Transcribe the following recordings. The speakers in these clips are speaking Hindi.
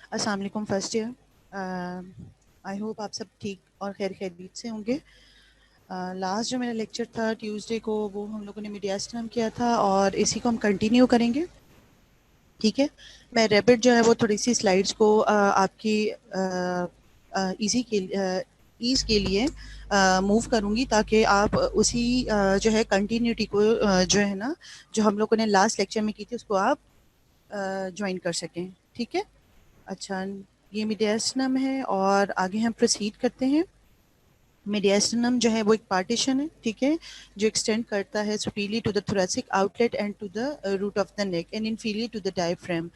अस्सलाम वालेकुम फर्स्ट ईयर। आई होप आप सब ठीक और खैर खैरियत से होंगे। लास्ट जो मेरा लेक्चर था ट्यूसडे को, वो हम लोगों ने मीडिया स्टम किया था और इसी को हम कंटिन्यू करेंगे। ठीक है, मैं रैपिड जो है वो थोड़ी सी स्लाइड्स को आपकी ईजी के ईज के लिए मूव करूंगी, ताकि आप उसी जो है कंटिन्यूटी को जो है ना, जो हम लोगों ने लास्ट लेक्चर में की थी, उसको आप ज्वाइन कर सकें। ठीक है, अच्छा, ये मीडियास्टनम है और आगे हम प्रोसीड करते हैं। मीडियास्टनम जो है वो एक पार्टीशन है, ठीक है, जो एक्सटेंड करता है superior to the thoracic outlet and to the root of the neck and inferior to the diaphragm.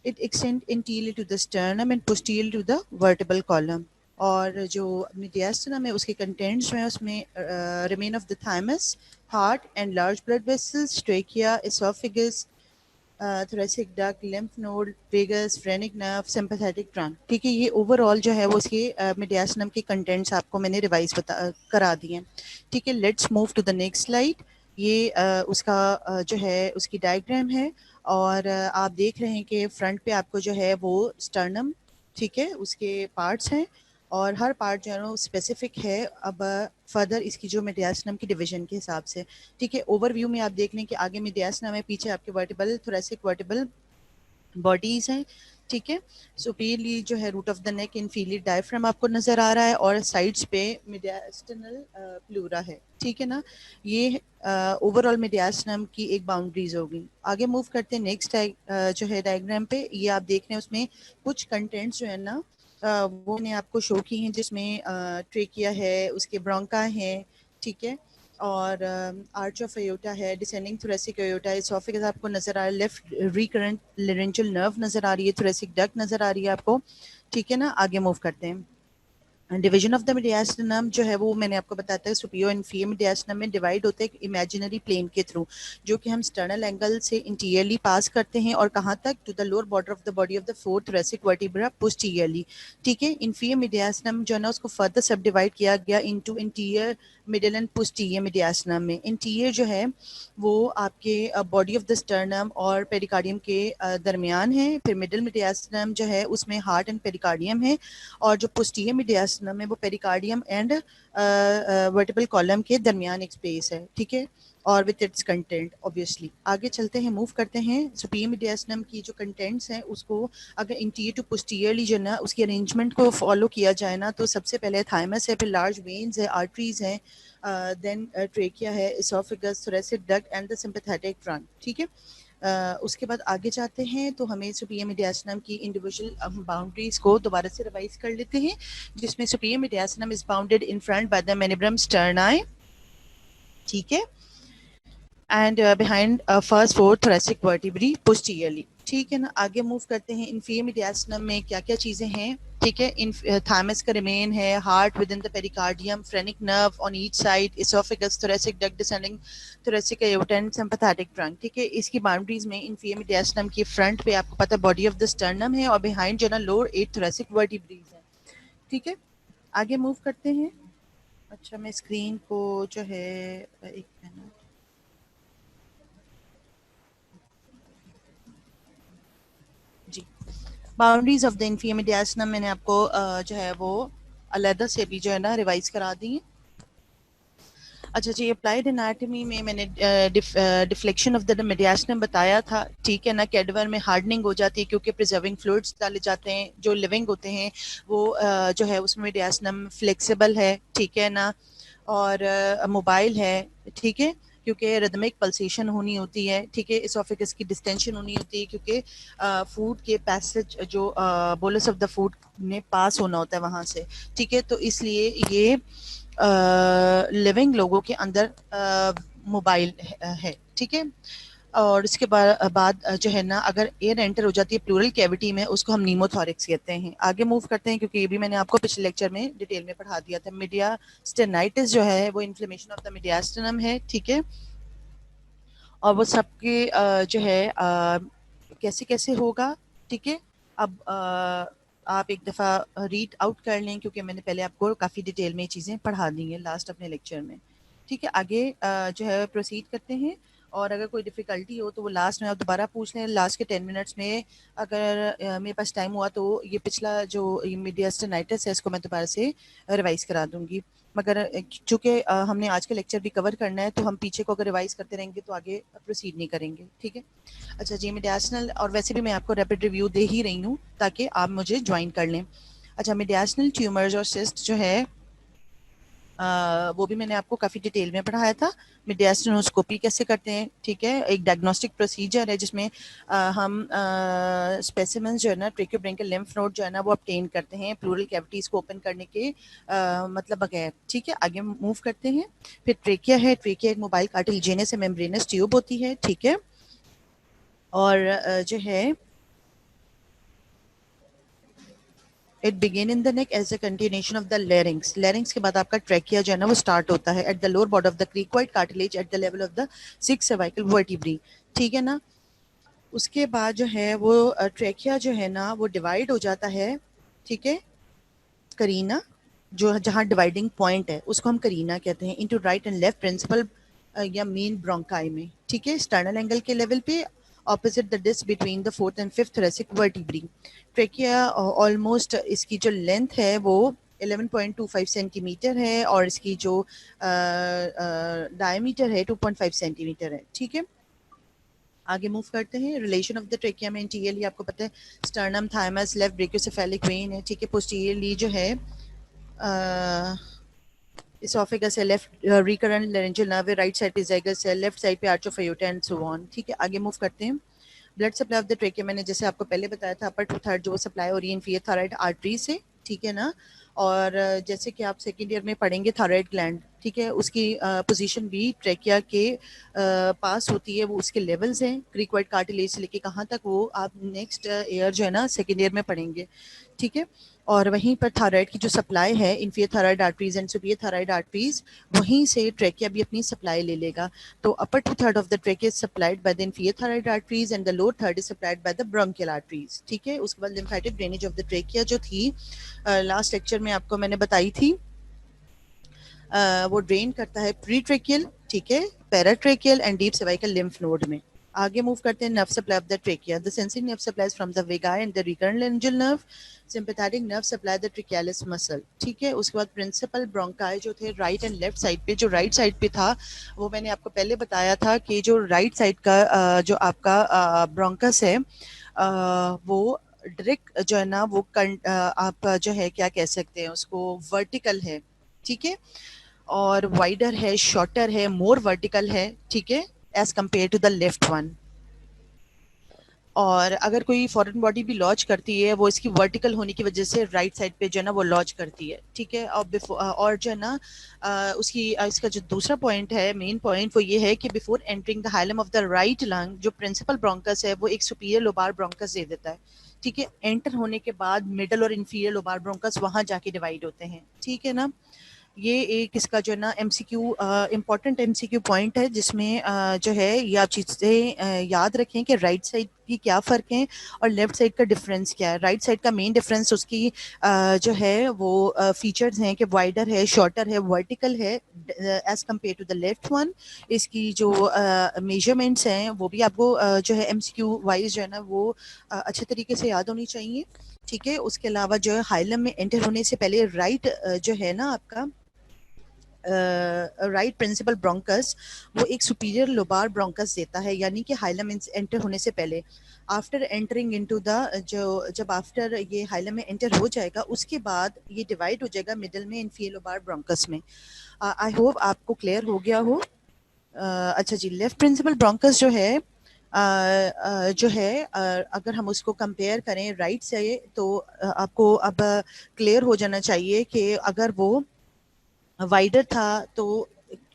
It extend anterior to the sternum and posterior to the vertebral column. और जो मीडियास्टनम है उसके कंटेंट्स जो है उसमें remain of the thymus, heart and large blood vessels, trachea, oesophagus, thoracic duct, lymph node, vagus, phrenic nerve, sympathetic trunk। ठीक है, ये ओवरऑल जो है वो इसके मीडियास्टनम के कंटेंट्स आपको मैंने रिवाइज करा दिए हैं। ठीक है, let's move to the next slide. ये उसका जो है उसकी डायग्राम है और आप देख रहे हैं कि फ्रंट पे आपको जो है वो स्टर्नम, ठीक है, उसके पार्ट्स हैं और हर पार्ट जो है वो स्पेसिफिक है। अब फर्दर इसकी जो मीडियास्टनम की डिवीजन के हिसाब से, ठीक है, ओवरव्यू में आप देख लें कि आगे मीडियास्टनम है, पीछे आपके वर्टिबल थोरेसिक वर्टिबल बॉडीज हैं। ठीक है, सुपीरियरली जो है root of the neck, inferior diaphragm आपको नजर आ रहा है और साइड्स पे मीडियास्टनल प्लूरा है। ठीक है ना, ये ओवरऑल मीडियास्टनम की एक बाउंड्रीज होगी। आगे मूव करते हैं नेक्स्ट जो है डायग्राम पे, ये आप देख रहे हैं उसमें कुछ कंटेंट्स जो है ना वो मैंने आपको शो की हैं, जिसमें ट्रेकिया है, उसके ब्रोंका है, ठीक है, और आर्च ऑफ अयोटा है, डिसेंडिंग थोरेसिक अयोटा, एसोफेगस आपको नजर आ रहा है, लेफ्ट रिकरेंट लेरेंजियल नर्व नजर आ रही है, थोरेसिक डक्ट नजर आ रही है आपको। ठीक है ना, आगे मूव करते हैं। डिवीजन ऑफ द मीडियास्टनम जो है वो मैंने आपको बताया था, सुपीरियर एंड इंफीरियर मीडियास्टनम में डिवाइड होते हैं इमेजिनरी प्लेन के थ्रू, जो कि हम स्टर्नल एंगल से इंटीरियरली पास करते हैं और कहाँ तक, to the lower border of the body of the fourth thoracic vertebra posteriorly. ठीक है, इंफीरियर मीडियास्टनम जो है ना उसको फर्दर सब डिवाइड किया गया into interior, middle and posterior मीडियास्टनम में। इंटीरियर जो है वो आपके बॉडी ऑफ द स्टर्नम और पेरिकार्डियम के दरमियान है। फिर मिडिल मीडियास्टनम जो है उसमें हार्ट एंड पेरिकार्डियम है और जो पोस्टीरियर मीडियास्टनम है वो पेरिकार्डियम एंड वर्टिबल कॉलम के दरमियान एक स्पेस है। ठीक है, और विद इट्स कंटेंट ऑब्वियसली। आगे चलते हैं, मूव करते हैं। सुपीरियर मीडियास्टनम की जो कंटेंट्स हैं उसको अगर इंटीरियर टू पोस्टीरियरली जो ना उसकी अरेंजमेंट को फॉलो किया जाए ना, तो सबसे पहले थाइमस है, फिर लार्ज वेन्स है, आर्टरीज हैं, देन ट्रेकिया है, oesophagus, thoracic duct and the sympathetic trunk. ठीक है, उसके बाद आगे जाते हैं तो हमें सुपीरियर मीडियास्टनम की इंडिविजुअल बाउंड्रीज को दोबारा से रिवाइज कर लेते हैं, जिसमें superior mediastinum is bounded in front by the manubrium sterni, ठीक है, and behind first four thoracic vertebrae posteriorly. ठीक है ना, आगे मूव करते हैं। इंफीरियर मीडियास्टनम में क्या क्या चीजें हैं? ठीक है, इन थाइमस का रिमेन है, heart with in the pericardium, phrenic nerve on each side, oesophagus, thoracic duct descending thoracic aorta and sympathetic trunk. ठीक है, इसकी बाउंड्रीज में इंफीरियर मीडियास्टनम की फ्रंट पे आपको पता है बॉडी ऑफ द स्टर्नम है और बिहाइंड जो ना लोअर 8 थोरेसिक वर्टिब्रीज है। ठीक है, आगे मूव करते हैं। अच्छा, मैं स्क्रीन को जो है एक मिनट, जी, boundaries of the inferior mediastinum मैंने आपको जो है वो अलहदा से भी जो है ना रिवाइज करा दी है। अच्छा जी, अप्लाइड एनाटॉमी में मैंने डिफ्लेक्शन ऑफ द मीडियास्टनम बताया था। ठीक है ना, कैडवर में हार्डनिंग हो जाती है क्योंकि प्रिजर्विंग फ्लूइड्स डाले जाते हैं। जो लिविंग होते हैं वो जो है उसमें मीडियास्टनम फ्लेक्सिबल है, ठीक है ना, और मोबाइल है, ठीक है, क्योंकि रिदमिक पल्सेशन होनी होती है। ठीक है, इसोफेगस की डिस्टेंशन होनी होती है क्योंकि फूड के पैसेज जो बोलस ऑफ द फूड ने पास होना होता है वहां से। ठीक है, तो इसलिए ये लिविंग लोगों के अंदर मोबाइल है। ठीक है, और इसके बाद जो है ना अगर एयर एंटर हो जाती है प्लूरल कैविटी में, उसको हम नीमोथोरिक्स कहते हैं। आगे मूव करते हैं क्योंकि ये भी मैंने आपको पिछले लेक्चर में डिटेल में पढ़ा दिया था। मीडियास्टेनाइटिस जो है वो इन्फ्लेमेशन ऑफ द मीडियास्टेनम है। ठीक है, और वो सबके जो है कैसे कैसे होगा। ठीक है, अब आप एक दफ़ा रीड आउट कर लें क्योंकि मैंने पहले आपको काफ़ी डिटेल में ये चीज़ें पढ़ा दी हैं लास्ट अपने लेक्चर में। ठीक है, आगे जो है प्रोसीड करते हैं और अगर कोई डिफ़िकल्टी हो तो वो लास्ट में आप दोबारा पूछ लें, लास्ट के 10 मिनट्स में अगर मेरे पास टाइम हुआ तो ये पिछला जो ये मीडियास्टिनाइटिस है इसको मैं दोबारा से रिवाइज़ करा दूँगी। मगर चूँकि हमने आज का लेक्चर भी कवर करना है तो हम पीछे को अगर रिवाइज़ करते रहेंगे तो आगे प्रोसीड नहीं करेंगे, ठीक है? अच्छा जी, मीडियास्टिनल और वैसे भी मैं आपको रैपिड रिव्यू दे ही रही हूँ ताकि आप मुझे जॉइन कर लें। अच्छा, मीडियास्टिनल ट्यूमर्स और सिस्ट जो है वो भी मैंने आपको काफ़ी डिटेल में पढ़ाया था। मीडियास्टिनोस्कोपी कैसे करते हैं, ठीक है? एक डायग्नोस्टिक प्रोसीजर है जिसमें हम स्पेसिमेंस जो है ना ट्रेकियोब्रैंकियल लिम्फ नोड जो है ना वो ऑब्टेन करते हैं प्लूरल कैविटीज़ को ओपन करने के मतलब बगैर, ठीक है? आगे मूव करते हैं। फिर ट्रेकिया है, ट्रेकिया एक मोबाइल कार्टिलेजिनस मेम्ब्रेनस ट्यूब होती है, ठीक है? और जो है it begin in the neck as a continuation of the larynx. Larynx के बाद आपका ट्रैकिया जो है ना वो स्टार्ट होता है at the lower border of the cricoid cartilage at the level of the 6 cervical vertebrae, ठीक है ना? उसके बाद जो है वो ट्रैकिया जो है ना वो डिवाइड हो जाता है, ठीक है? करीना जो जहाँ डिवाइडिंग पॉइंट है उसको हम करीना कहते हैं, into right and left principal या मेन ब्रोंकाई में, ठीक है? स्टर्नल एंगल के लेवल पे opposite the disc between the fourth and fifth thoracic vertebrae. Trachea almost इसकी जो लेंथ है वो 11.25 सेंटीमीटर है और इसकी जो डायमीटर है 2.5 सेंटीमीटर है, ठीक है? आगे मूव करते हैं। रिलेशन ऑफ द ट्रेकिया में इंटीरियरली आपको पता है sternum thymus left brachiocephalic vein है, ठीक है? पोस्टीरियरली जो है इसोफेगस है, लेफ्ट रिकरेंट लारिंजियल नर्व है, राइट साइड पे ज़ाइगस है, लेफ्ट साइड पे arch of aorta and so on, ठीक है? आगे मूव करते हैं। Blood supply of the trachea मैंने जैसे आपको पहले बताया था अपर टू थर्ड जो सप्लाई हो रही है इन्फीरियर थायराइड आर्टरी से, ठीक है ना? और जैसे कि आप सेकेंड ईयर में पढ़ेंगे थायराइड ग्लैंड, ठीक है? उसकी पोजीशन भी ट्रेकिया के पास होती है, वो उसके लेवल्स हैं क्रीक्वाइड कार्टिलेज से लेके कहाँ तक वो आप नेक्स्ट ईयर जो है ना सेकेंड ईयर में पढ़ेंगे, ठीक है? और वहीं पर थायराइड की जो सप्लाई है inferior thyroid arteries and superior thyroid arteries वहीं से ट्रेकिया भी अपनी सप्लाई ले लेगा। तो upper two third of the trachea is supplied by the inferior thyroid arteries and the lower third is supplied by the bronchial arteries, ठीक है? उसके बाद lymphatic drainage of the trachea जो थी लास्ट लेक्चर में आपको मैंने बताई थी, वो ड्रेन करता है प्री ट्रेकियल, ठीक है? Paratracheal and deep cervical lymph node में। आगे मूव करते हैं nerve supply of the trachea. The sensing nerve supplies from the vagus and the recurrent laryngeal nerve, sympathetic nerve supply the trachealis muscle, ठीक है? उसके बाद प्रिंसिपल ब्रोंकाई जो थे राइट एंड लेफ्ट साइड पे, जो राइट साइड पे था वो मैंने आपको पहले बताया था कि जो राइट साइड का जो आपका ब्रोंकस है वो डायरेक्ट जो है ना वो आप जो है क्या कह सकते हैं उसको वर्टिकल है, ठीक है? और वाइडर है, शॉर्टर है, मोर वर्टिकल है, ठीक है? As compare to the left one. और अगर कोई फॉरेन बॉडी भी लॉन्च करती है वो इसकी वर्टिकल होने की वजह से राइट साइड पे जो है ना वो लॉन्च करती है, ठीक है? और जो है ना उसकी इसका जो दूसरा पॉइंट है, मेन पॉइंट, वो ये है कि before entering the hilum of the right lung जो प्रिंसिपल ब्रोंकस है वो एक सुपीरियर लोबार ब्रोंकस दे देता है, ठीक है? एंटर होने के बाद मिडल और इंफीरियर लोबार ब्रोंकस वहां जाके डिवाइड होते हैं, ठीक है ना? ये एक इसका जो है ना एमसीक्यू इम्पॉर्टेंट एमसीक्यू पॉइंट है जिसमें जो है ये आप चीज़ें याद रखें कि राइट साइड की क्या फ़र्क है और लेफ्ट साइड का डिफरेंस क्या है। राइट साइड का मेन डिफरेंस उसकी जो है वो फीचर्स हैं कि वाइडर है, शॉर्टर है, वर्टिकल है as compare to the left one. इसकी जो मेजरमेंट्स हैं वो भी आपको जो है एमसीक्यू वाइज जो है ना वो अच्छे तरीके से याद होनी चाहिए, ठीक है? उसके अलावा जो है हाइलम में एंटर होने से पहले राइट जो है ना आपका राइट प्रिंसिपल ब्रोंकस वो एक सुपीरियर लोबार ब्रोंकस देता है, यानी कि हाइलम एंटर होने से पहले। आफ्टर एंटरिंग इनटू द जो जब आफ्टर ये हाइलम में एंटर हो जाएगा उसके बाद ये डिवाइड हो जाएगा मिडल में इन्फीरियर लोबार ब्रोंकस में। आई होप आपको क्लियर हो गया हो। अच्छा जी, लेफ्ट प्रिंसिपल ब्रोंकस जो है जो है अगर हम उसको कंपेयर करें राइट से तो आपको अब क्लियर हो जाना चाहिए कि अगर वो वाइडर था तो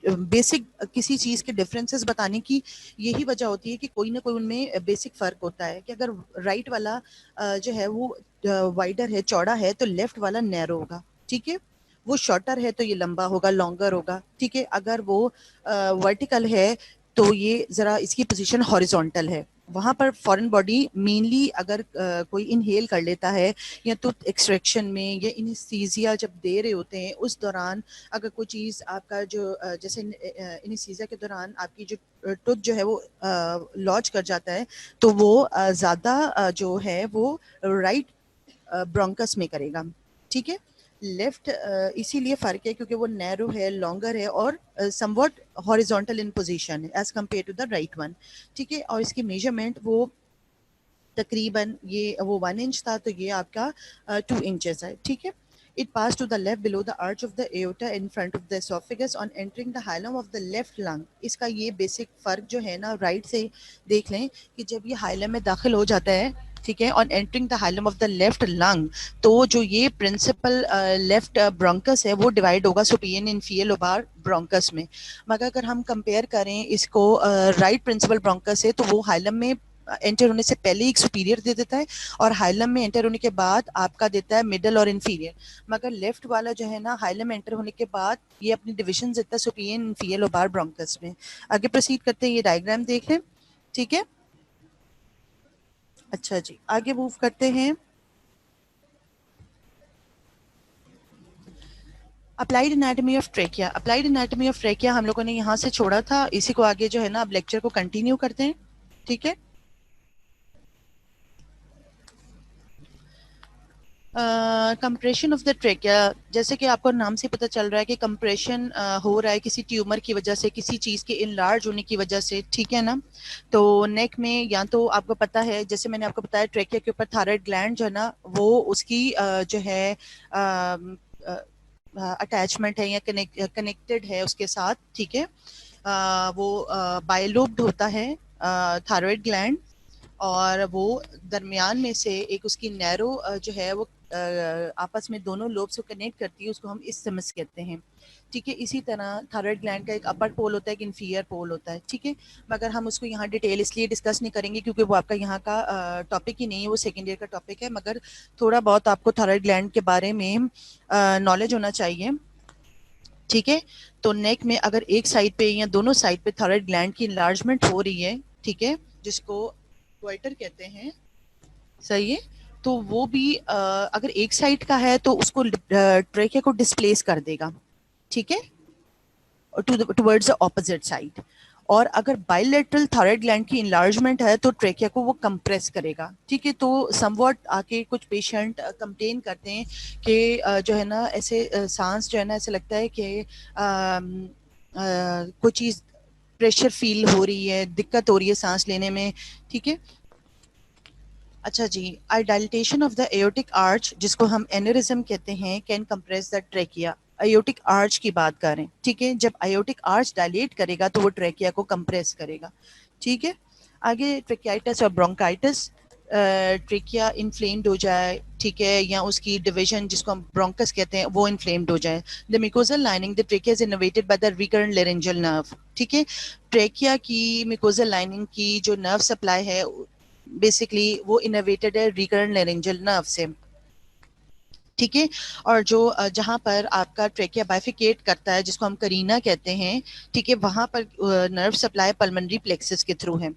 बेसिक किसी चीज़ के डिफरेंसेस बताने की यही वजह होती है कि कोई ना कोई उनमें बेसिक फ़र्क होता है कि अगर राइट वाला जो है वो वाइडर है, चौड़ा है, तो लेफ्ट वाला नैरो होगा, ठीक है? वो शॉर्टर है तो ये लंबा होगा, लॉन्गर होगा, ठीक है? अगर वो वर्टिकल है तो ये ज़रा इसकी पोजीशन हॉरिजॉन्टल है, वहाँ पर फॉरेन बॉडी मेनली अगर कोई इनहेल कर लेता है या टूथ एक्सट्रैक्शन में या इनेस्थीसिया जब दे रहे होते हैं उस दौरान अगर कोई चीज़ आपका जो जैसे इनेस्थीसिया के दौरान आपकी जो टूथ जो है वो लॉज कर जाता है, तो वो ज़्यादा जो है वो राइट ब्रोंकस में करेगा। ठीक है, लेफ्ट इसीलिए फ़र्क है क्योंकि वो नैरो है, लॉन्गर है और समवॉट हॉरिजॉन्टल इन पोजीशन है as compare to the right one. ठीक है, और इसकी मेजरमेंट वो तकरीबन ये वो 1 इंच था, तो ये आपका 2 इंचेस है। ठीक है, it passed to the left below the arch of the aorta in front of the esophagus on entering the hilum of the left lung। इसका ये बेसिक फ़र्क जो है ना राइट से देख लें कि जब ये हाइलम में दाखिल हो जाता है, ठीक है, on entering the hilum of the left lung, तो जो ये प्रिंसिपल लेफ्ट ब्रोंकस है वो डिवाइड होगा सुपिरियर इंफीरियर लोबार ब्रोंकस में। मगर अगर हम कंपेयर करें इसको राइट प्रिंसिपल ब्रोंकस से, तो वो हाइलम में एंटर होने से पहले एक सुपीरियर दे देता है और हाइलम में एंटर होने के बाद आपका देता है मिडल और इंफीरियर। मगर लेफ्ट वाला जो है ना हाइलम एंटर होने के बाद ये अपनी डिविजन देता है सुपीरियर इंफीरियर लोबार ब्रोंकस में। आगे प्रोसीड करते हैं, ये डायग्राम देख लें। ठीक है, अच्छा जी, आगे मूव करते हैं। Applied anatomy of trachea. Applied anatomy of trachea हम लोगों ने यहाँ से छोड़ा था, इसी को आगे जो है ना अब लेक्चर को कंटिन्यू करते हैं। ठीक है, कंप्रेशन ऑफ द ट्रेकिया, जैसे कि आपको नाम से पता चल रहा है कि कंप्रेशन हो रहा है किसी ट्यूमर की वजह से, किसी चीज़ के इनलार्ज होने की वजह से। ठीक है ना, तो नेक में या तो आपको पता है, जैसे मैंने आपको बताया ट्रेकिया के ऊपर थायराइड ग्लैंड जो है ना वो उसकी जो है अटैचमेंट है या कनेक्टेड है उसके साथ। ठीक है, वो बायलोब्ड होता है थायराइड ग्लैंड, और वो दरमियान में से एक उसकी नैरो जो है वो आपस में दोनों लोब से कनेक्ट करती है, उसको हम इसथमस कहते हैं। ठीक है, इसी तरह थायराइड ग्लैंड का एक अपर पोल होता है, एक इंफीरियर पोल होता है। ठीक है, मगर हम उसको यहाँ डिटेल इसलिए डिस्कस नहीं करेंगे क्योंकि वो आपका यहाँ का टॉपिक ही नहीं है, वो सेकेंड ईयर का टॉपिक है। मगर थोड़ा बहुत आपको थायराइड ग्लैंड के बारे में नॉलेज होना चाहिए। ठीक है, तो नेक में अगर एक साइड पे या दोनों साइड पे थायराइड ग्लैंड की इनलार्जमेंट हो रही है, ठीक है, जिसको क्वाइटर कहते हैं, सही है, तो वो भी अगर एक साइड का है तो उसको ट्रेकिया को डिस्प्लेस कर देगा। ठीक है, टुवर्ड्स द ऑपोजिट साइड। और अगर बायलेटरल थायराइड ग्लैंड की इनलार्जमेंट है तो ट्रेकिया को वो कंप्रेस करेगा। ठीक है, तो समवॉट आके कुछ पेशेंट कंप्लेन करते हैं कि जो है ना ऐसे सांस जो है ना ऐसे लगता है कि कोई चीज़ प्रेशर फील हो रही है, दिक्कत हो रही है सांस लेने में। ठीक है, अच्छा जी, dilatation of the aortic arch, जिसको हम एनेरिज्म कहते हैं, can compress the trachea. Aortic arch की बात करें, ठीक है, जब अयोटिक आर्च डायलेट करेगा तो वो ट्रेकिया को कंप्रेस करेगा। ठीक है, आगे ट्रेकियाइटिस और ब्रोंकाइटिस, ट्रेकिया इन्फ्लेम्ड हो जाए, ठीक है, या उसकी डिवीजन जिसको हम ब्रोंकस कहते हैं वो इन्फ्लेम्ड हो जाए। The mucosal lining the trachea is innovated by the recurrent laryngeal nerve. ठीक है, ट्रेकिया की म्यूकोजल लाइनिंग की जो नर्व सप्लाई है बेसिकली वो इनोवेटेड है रिकरेंट लेरेंजियल नर्व से। ठीक है, और जो जहाँ पर आपका ट्रेकिया बाइफिकेट करता है जिसको हम करीना कहते हैं, ठीक है, वहाँ पर नर्व सप्लाई पल्मोनरी प्लेक्सस के थ्रू है।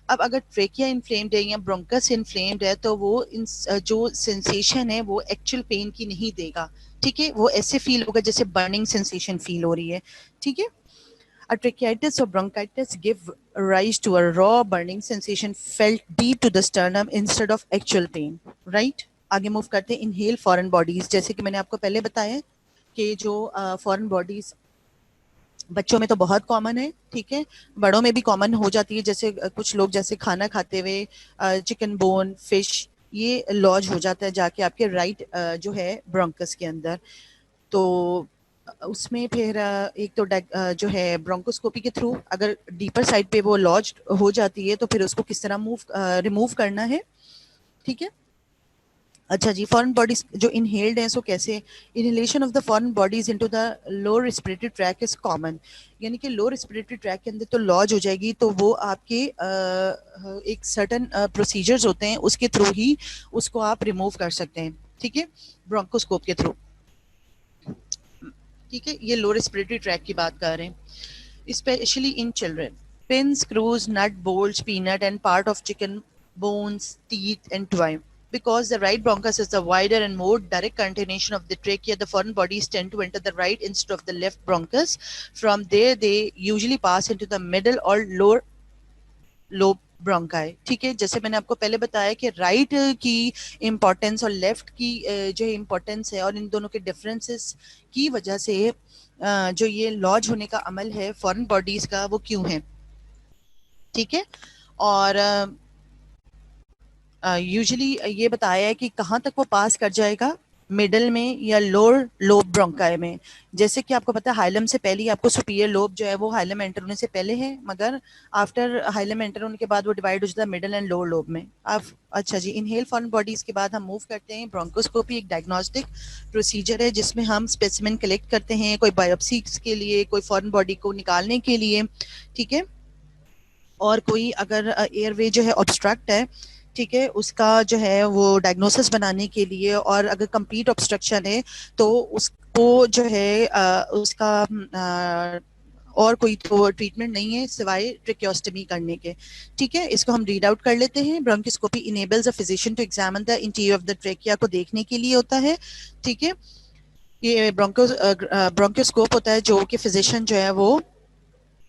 अब अगर ट्रेकिया इन्फ्लेम्ड है या ब्रोंकस इन्फ्लेम्ड है तो वो जो सेंसेशन है वो एक्चुअल पेन की नहीं देगा। ठीक है, वो ऐसे फील होगा जैसे बर्निंग सेंसेशन फील हो रही है। ठीक है, a tracheitis or bronchitis give rise to a raw burning sensation felt deep to the sternum instead of actual pain, right? आगे मूव करते हैं इनहेल फॉरेन बॉडीज। जैसे कि मैंने आपको पहले बताया कि जो फॉरेन बॉडीज बच्चों में तो बहुत कॉमन है, ठीक है, बड़ों में भी कॉमन हो जाती है। जैसे कुछ लोग जैसे खाना खाते हुए चिकन बोन, फिश, ये लॉज हो जाता है जाके आपके राइट जो है ब्रोंकस के अंदर। तो उसमें फिर एक तो जो है ब्रोंकोस्कोपी के थ्रू अगर डीपर साइड पे वो लॉज हो जाती है तो फिर उसको किस तरह रिमूव करना है। ठीक है, अच्छा जी, फॉरेन बॉडीज जो इनहेल्ड हैं सो कैसे, inhalation of the foreign bodies into the lower respiratory tract is common. यानी कि लोअर रेस्पिरेटरी ट्रैक के अंदर तो लॉज हो जाएगी, तो वो आपके एक सर्टन प्रोसीजर्स होते हैं उसके थ्रू ही उसको आप रिमूव कर सकते हैं। ठीक है, ब्रोंकोस्कोप के थ्रू। ठीक है, ये लो रेस्पिरेटरी ट्रैक की बात कर रहे हैं, specially in children. pin, screws, nut, bolts, peanut, and part of chicken bones, teeth, and twine. Because the right bronchus is the wider and more direct continuation of the trachea, the foreign bodies tend to enter the right instead of the left bronchus. From there, they usually pass into the middle or lower lobe bronchi. ठीक है, जैसे मैंने आपको पहले बताया कि राइट की इम्पोर्टेंस और लेफ्ट की जो इम्पोर्टेंस है और इन दोनों के डिफरेंसेस की वजह से जो ये लॉज होने का अमल है फॉरेन बॉडीज का वो क्यों है. ठीक है, और यूजुअली ये बताया है कि कहाँ तक वो पास कर जाएगा, मिडल में या लोअर लोब ब्रोंकाई में. जैसे कि आपको पता है हाइलम से पहले ही आपको सुपीरियर लोब जो है वो हाइलम एंटर होने से पहले है, मगर आफ्टर हाइलम एंटर होने के बाद वो डिवाइड हो जाता है मिडल एंड लोअर लोब में. आप अच्छा जी, इनहेल फॉरेन बॉडीज के बाद हम मूव करते हैं. ब्रोंकोस्कोपी एक डायग्नोस्टिक प्रोसीजर है जिसमें हम स्पेसिमेन कलेक्ट करते हैं कोई बायोप्सी के लिए, कोई फॉरेन बॉडी को निकालने के लिए. ठीक है, और कोई अगर एयरवे जो है ऑब्स्ट्रक्ट है, ठीक है, उसका जो है वो डायग्नोसिस बनाने के लिए, और अगर कंप्लीट ऑब्स्ट्रक्शन है तो उसको जो है उसका और कोई तो ट्रीटमेंट नहीं है सिवाय ट्रेकियोस्टमी करने के. ठीक है, इसको हम रीड आउट कर लेते हैं. Bronchoscopy enables a physician to examine the interior of the trachea को देखने के लिए होता है. ठीक है, ये ब्रोंकोस्कोप होता है जो कि फिजिशियन जो है वो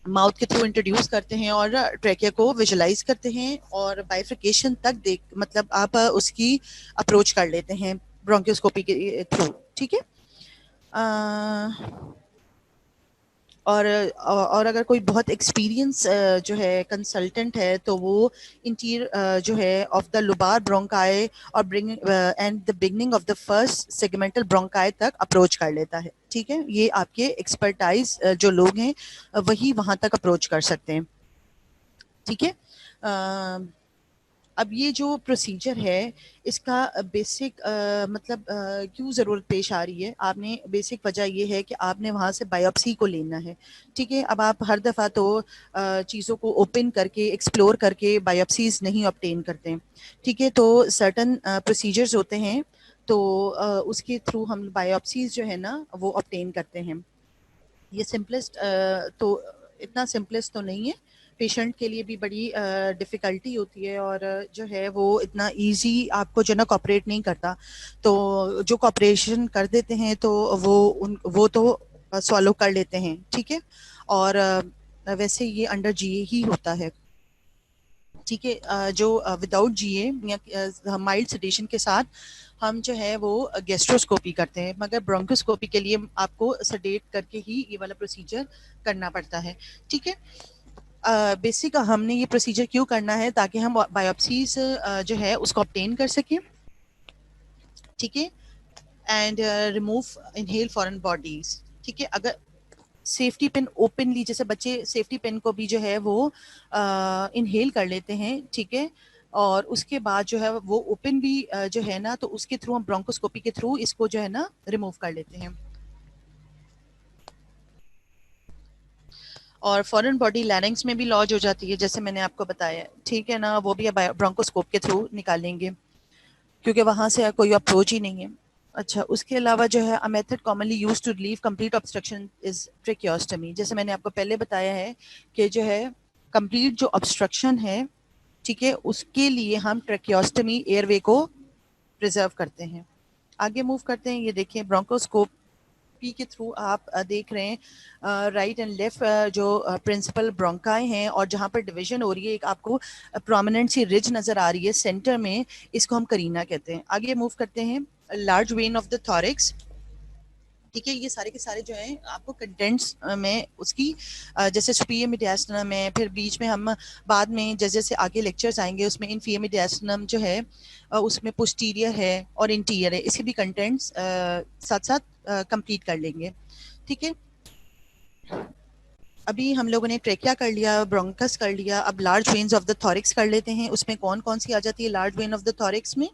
माउथ के थ्रू इंट्रोड्यूस करते हैं और ट्रेकिया को विजुलाइज करते हैं और बाइफिकेशन तक देख मतलब आप उसकी अप्रोच कर लेते हैं ब्रोंकोस्कोपी के थ्रू. ठीक है, और अगर कोई बहुत एक्सपीरियंस जो है कंसल्टेंट है तो वो इंटीरियर जो है ऑफ द लुबार ब्रोंकाई और bring and the beginning of the first segmental bronchi तक अप्रोच कर लेता है. ठीक है, ये आपके एक्सपर्टाइज जो लोग हैं वही वहां तक अप्रोच कर सकते हैं. ठीक है, अब ये जो प्रोसीजर है इसका बेसिक मतलब क्यों ज़रूरत पेश आ रही है. आपने बेसिक वजह ये है कि आपने वहाँ से बायोप्सी को लेना है. ठीक है, अब आप हर दफ़ा तो चीज़ों को ओपन करके एक्सप्लोर करके बायोप्सीज नहीं ऑब्टेन करते हैं. ठीक है, तो सर्टन प्रोसीजर्स होते हैं तो उसके थ्रू हम बायोप्सीज जो है ना वो ऑब्टेन करते हैं. ये सिंपलेस्ट तो इतना सिंपलेस्ट तो नहीं है, पेशेंट के लिए भी बड़ी डिफ़िकल्टी होती है और जो है वो इतना इजी आपको जो ना कोऑपरेट नहीं करता. तो जो कोऑपरेशन कर देते हैं तो वो तो सॉल्व कर लेते हैं. ठीक है, और वैसे ये अंडर जीए ही होता है. ठीक है, जो विदाउट जीए या माइल्ड सेडेशन के साथ हम जो है वो गैस्ट्रोस्कोपी करते हैं, मगर ब्रोंकोस्कोपी के लिए आपको सेडेट करके ही ये वाला प्रोसीजर करना पड़ता है. ठीक है, बेसिक हमने ये प्रोसीजर क्यों करना है ताकि हम बायोप्सीज जो है उसको ऑब्टेन कर सकें. ठीक है, and remove inhale foreign bodies. ठीक है, अगर सेफ्टी पिन ओपनली, जैसे बच्चे सेफ्टी पिन को भी जो है वो इनहेल कर लेते हैं. ठीक है, और उसके बाद जो है वो ओपन भी जो है ना तो उसके थ्रू हम ब्रोंकोस्कोपी के थ्रू इसको जो है ना रिमूव कर लेते हैं. और फॉरेन बॉडी लैरिंग्स में भी लॉज हो जाती है जैसे मैंने आपको बताया. ठीक है ना, वो भी अब ब्रोंकोस्कोप के थ्रू निकालेंगे क्योंकि वहां से कोई अप्रोच ही नहीं है. अच्छा, उसके अलावा जो है a method commonly used to relieve complete obstruction is tracheostomy. जैसे मैंने आपको पहले बताया है कि जो है कंप्लीट जो ऑब्स्ट्रक्शन है, ठीक है, उसके लिए हम ट्रेकियोस्टमी एयरवे को प्रिजर्व करते हैं. आगे मूव करते हैं. ये देखिए ब्रोंकोस्कोप पी के थ्रू आप देख रहे हैं राइट एंड लेफ्ट जो प्रिंसिपल ब्रोंकाई हैं और जहाँ पर डिवीजन हो रही है एक आपको प्रोमिनेंट सी रिज नजर आ रही है सेंटर में, इसको हम करीना कहते हैं. आगे मूव करते हैं. Large vein of the thorax. ठीक है, ये सारे के सारे जो हैं आपको कंटेंट्स में उसकी जैसे सुपीरियर मीडियास्टिनम है, फिर बीच में हम बाद में जैसे जैसे आगे लेक्चर्स आएंगे उसमें इनफीरियर मीडियास्टिनम जो है उसमें पोस्टीरियर है और इंटीरियर है, इसके भी कंटेंट्स साथ साथ कंप्लीट कर लेंगे. ठीक है, अभी हम लोगों ने ट्रेकिया कर लिया, ब्रोंकस कर लिया, अब large veins of the thorax कर लेते हैं. उसमें कौन कौन सी आ जाती है large vein of the thorax में.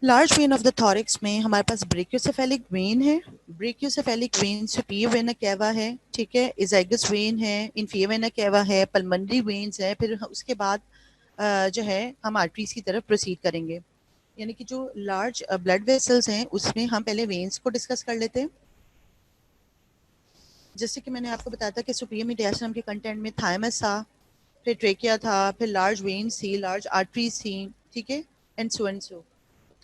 Large vein of the thorax में हमारे पास ब्रेकियोसेफेलिक वेन है. Brachiocephalic vein superior vena cava है. ठीक है, इजाइगस वेन है, इन्फीरियर वेना केवा है, पल्मोनरी वेन्स है. फिर उसके बाद जो है हम आर्टरीज की तरफ प्रोसीड करेंगे. यानी कि जो लार्ज ब्लड वेसल्स हैं उसमें हम पहले वेन्स को डिस्कस कर लेते हैं. जैसे कि मैंने आपको बताया था कि सुप्रियम मीडियास्टम के कंटेंट में थायमस था, फिर ट्रेकिया था, फिर लार्ज वेन्स थी, लार्ज आर्टरीज थी, ठीक है, एंड सो एंड सो।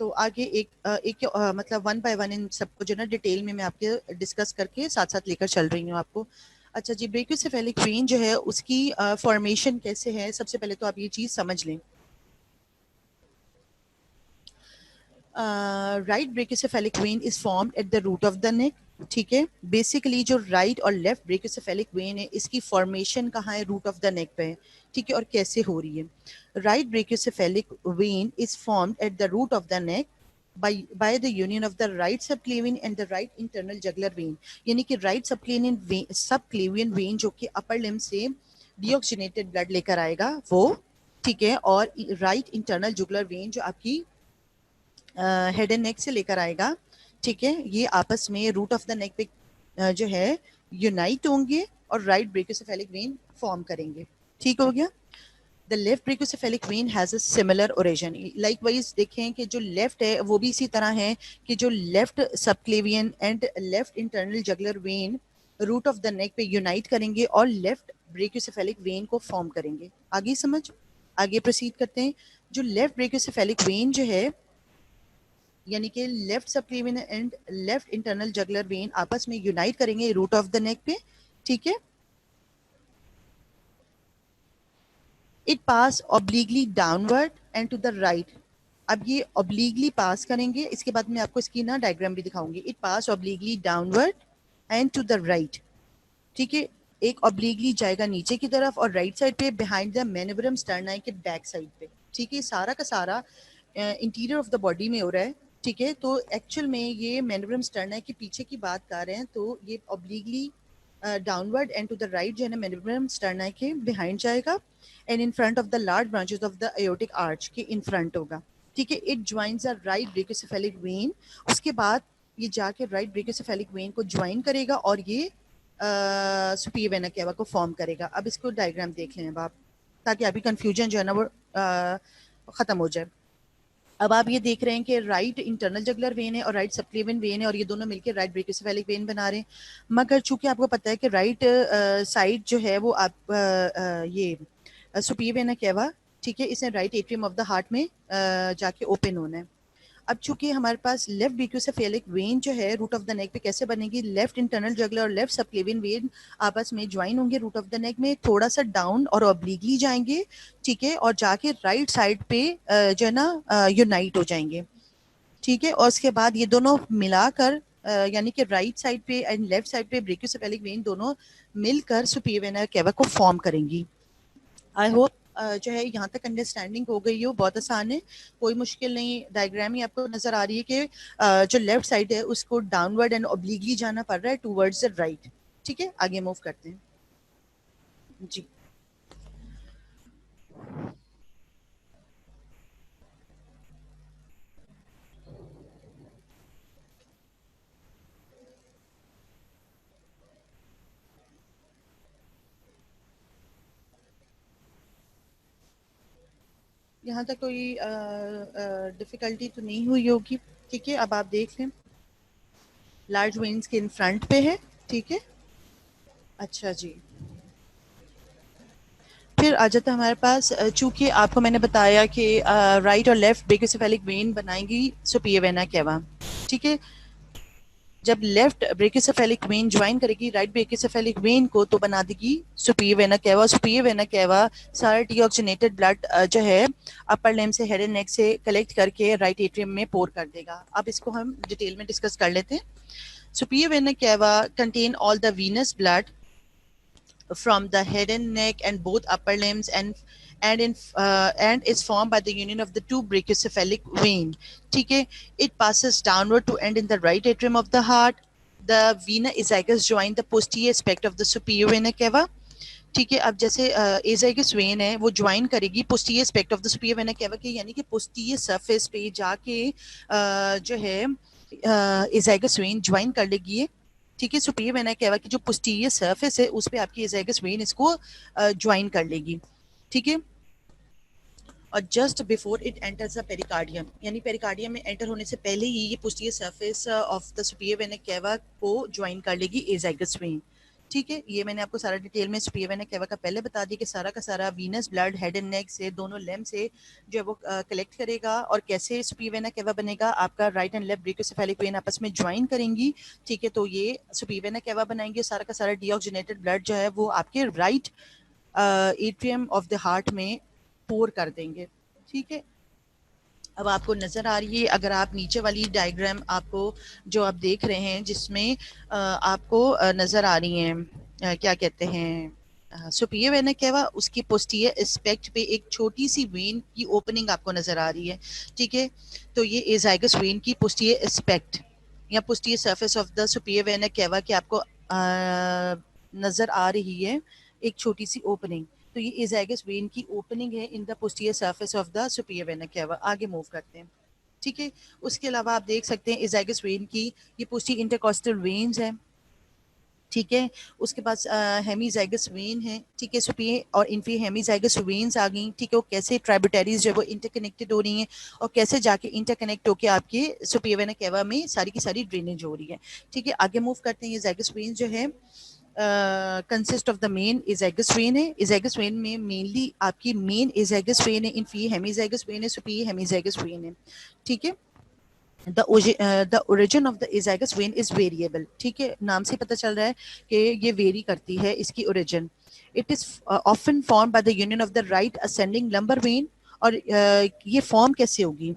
तो आगे एक मतलब वन बाय वन इन सबको जो है ना डिटेल में मैं आपके डिस्कस करके साथ साथ लेकर चल रही हूँ आपको। अच्छा जी, ब्रेकियोसेफेलिक वेन जो है उसकी फॉर्मेशन कैसे है, सबसे पहले तो आप ये चीज़ समझ लें। Right brachiocephalic vein is formed at the root of the neck, ठीक है। बेसिकली जो राइट और लेफ्ट ब्रेकियोसेफेलिक वेन है इसकी फॉर्मेशन कहाँ है, रूट ऑफ द नेक पे है, ठीक है। और कैसे हो रही है, right brachiocephalic vein is formed at the root of the neck by the union of the right subclavian and the right internal jugular vein, यानी कि राइट सबक्लेवियन वेन जो कि अपर लिम्ब से डिऑक्सीनेटेड ब्लड लेकर आएगा वो, ठीक है। और राइट इंटरनल जुगुलर वेन जो आपकी हेड एंड नेक से लेकर आएगा, ठीक है। ये आपस में रूट ऑफ द नेक पे जो है यूनाइट होंगे और राइट ब्रेकियोसेफेलिक वेन फॉर्म करेंगे, ठीक हो गया। The left brachiocephalic when has a similar origin, likewise देखें कि जो लेफ्ट है वो भी इसी तरह है कि जो left subclavian and left internal jugular vein root of the neck पे यूनाइट करेंगे और लेफ्ट ब्रेकियोसेफेलिक वेन को फॉर्म करेंगे। आगे समझ, आगे प्रोसीड करते हैं। जो लेफ्ट ब्रेकियोसेफेलिक वेन जो है, यानी कि left subclavian and left internal jugular vein आपस में यूनाइट करेंगे रूट ऑफ द नेक पे, ठीक है। It pass obliquely downward and to the right. अब ये ऑब्लिकली पास करेंगे, इसके बाद मैं आपको इसकी ना डायग्राम भी दिखाऊंगी। It pass obliquely downward and to the right, ठीक है। एक ऑब्लिकली जाएगा नीचे की तरफ और राइट साइड पे बिहाइंड द मेनिब्रम स्टर्नाई के बैक साइड पे, ठीक है। सारा का सारा इंटीरियर ऑफ द बॉडी में हो रहा है, ठीक है। तो एक्चुअल में ये मेनिब्रम स्टर्नाई के पीछे की बात कर रहे हैं, तो ये obliquely downward and to the right जो है ना मेनिब्रम स्टर्नाई के बिहाइंड जाएगा and in front of the large branches of the aortic arch के इन फ्रंट होगा, ठीक है। It joins the right brachiocephalic vein, उसके बाद ये जाके राइट ब्रेकियोसेफेलिक वेन को ज्वाइन करेगा और ये सुपीरियर वेना केवा को फॉर्म करेगा। अब इसको डायग्राम देख लें अब आप, ताकि अभी कंफ्यूजन जो है ना वो खत्म हो जाए। अब आप ये देख रहे हैं कि राइट इंटरनल जगुलर वेन है और राइट सबक्लेवियन वेन है और ये दोनों मिलकर राइट ब्रेकियोसेफेलिक वेन बना रहे हैं। मगर चूंकि आपको पता है कि राइट साइड जो है वो आप ये सुपीरियर वेना केवा, ठीक है, इसे right atrium of the heart में जाके ओपन होना है। अब चूंकि हमारे पास लेफ्ट ब्रेकियोसेफेलिक वेन जो है रूट ऑफ द नेक पे कैसे बनेगी, लेफ्ट इंटरनल जगुलर और लेफ्ट सबक्लेवियन वेन आपस में ज्वाइन होंगे रूट ऑफ द नेक में, थोड़ा सा डाउन और ऑब्लिकली जाएंगे, ठीक है। और जाके राइट साइड पे जो है ना यूनाइट हो जाएंगे, ठीक है। और उसके बाद ये दोनों मिलाकर यानी कि राइट साइड पे एंड लेफ्ट साइड पे ब्रेकियोसेफेलिक वेन दोनों मिलकर सुपीरियर वेना केवा को फॉर्म करेंगी। आई होप जो है यहाँ तक अंडरस्टैंडिंग हो गई हो, बहुत आसान है, कोई मुश्किल नहीं। डायग्राम ही आपको नजर आ रही है कि जो लेफ्ट साइड है उसको डाउनवर्ड एंड ऑब्लिकली जाना पड़ रहा है टूवर्ड्स द राइट, ठीक है। आगे मूव करते हैं जी। यहाँ तक कोई डिफिकल्टी तो नहीं हुई होगी, ठीक है। अब आप देख लें, लार्ज वेन्स के इन फ्रंट पे है, ठीक है। अच्छा जी, फिर आ जाता है हमारे पास, चूंकि आपको मैंने बताया कि राइट और लेफ्ट ब्रेकियोसेफेलिक वेन बनाएंगी सुपीरियर वेना केवा, ठीक है। जब लेफ्ट ब्रेकियोसेफेलिक वेन ज्वाइन करेगी राइट ब्रेकियोसेफेलिक वेन को तो बना देगी सुपीरियर वेना केवा। सुपीरियर वेना केवा सारा डीऑक्सीनेटेड ब्लड जो है अपर लिम्ब से हेड एंड नेक से कलेक्ट करके राइट एट्रियम में पोर कर देगा। अब इसको हम डिटेल में डिस्कस कर लेते हैं। सुपीरियर वेना केवा contain all the venous blood from the head and neck and both upper limbs and is formed by the union of the two brachiocephalic vein, ठीक है। It passes downward to end in the right atrium of the heart. The vena izygos join the posterior aspect of the superior vena cava, ठीक है। अब जैसे एजाइगस वेन है वो ज्वाइन करेगी posterior aspect of the superior vena cava के, यानी कि पोस्टीरियर सरफेस पे जाके जो है एजाइगस वेन ज्वाइन कर लेगी ये, ठीक है। सुपीरियर वेना केवा की जो पोस्टीरियर सरफेस है उस पे आपकी एजाइगस वेन इसको ज्वाइन कर लेगी, ठीक है। और just before it enters the pericardium, यानी पेरिकार्डियम में एंटर होने से पहले ही ये posterior surface of the superior vena केवा को ज्वाइन कर लेगी एजाइगस वेन, ठीक है, ये मैंने आपको सारा डिटेल में सुपिरियर वेना केवा का पहले बता दिया कि सारा का सारा वीनस ब्लड हेड एंड नेक से दोनों लेम से जो है वो कलेक्ट करेगा और कैसे सुपिरियर वेना केवा बनेगा, आपका right and left brachiocephalic when आपस में ज्वाइन करेंगी। ठीक है, तो ये सुपिरियर वेना केवा बनाएंगे, सारा का सारा डीऑक्सीजनेटेड ब्लड जो है वो आपके right atrium of the heart में पोर कर देंगे। ठीक है, अब आपको नजर आ रही है, अगर आप नीचे वाली डायग्राम आपको जो आप देख रहे हैं जिसमें आपको नजर आ रही हैं क्या कहते हैं सुपिरियर वेना केवा, उसकी पोस्टीरियर एस्पेक्ट पे एक छोटी सी वेन की ओपनिंग आपको नजर आ रही है। ठीक है, तो ये एजाइगस वेन की पोस्टीरियर एस्पेक्ट या posterior surface of the Superior vena cava की आपको नजर आ रही है एक छोटी सी ओपनिंग। तो ये एजाइगस वेन की ओपनिंग है इन the posterior surface of the Superior vena cava. आगे मूव करते हैं। ठीक है, उसके अलावा आप देख सकते हैं एजाइगस वेन की ये पोस्टीरियर इंटरकॉस्टल वेन्स है। ठीक है, उसके बाद हेमीजाइगस वेन है। ठीक है, सुपिरियर और इन्फीरियर हेमीजाइगस वेन्स आ गई। ठीक है, वो कैसे ट्राइब्यूटरीज जो है वो इंटरकनेक्टेड हो रही हैं और कैसे जाके इंटरकनेक्ट होके आपके सुपिरियर वेना केवा में सारी की सारी ड्रेनेज हो रही है। ठीक है, आगे मूव करते हैं। ये जाइगस वेन जो है consist of the main azygos when है। एजाइगस वेन में मेनली आपकी मेन एजाइगस वेन है, इन्फीरियर हेमीजाइगस वेन है, सुपिरियर हेमीजाइगस वेन है। ठीक है, the origin of the azygos when is variable. ठीक है, नाम से पता चल रहा है कि ये वेरी करती है इसकी origin. It is often form by the union of the right ascending lumbar when. और ये फॉर्म कैसे होगी,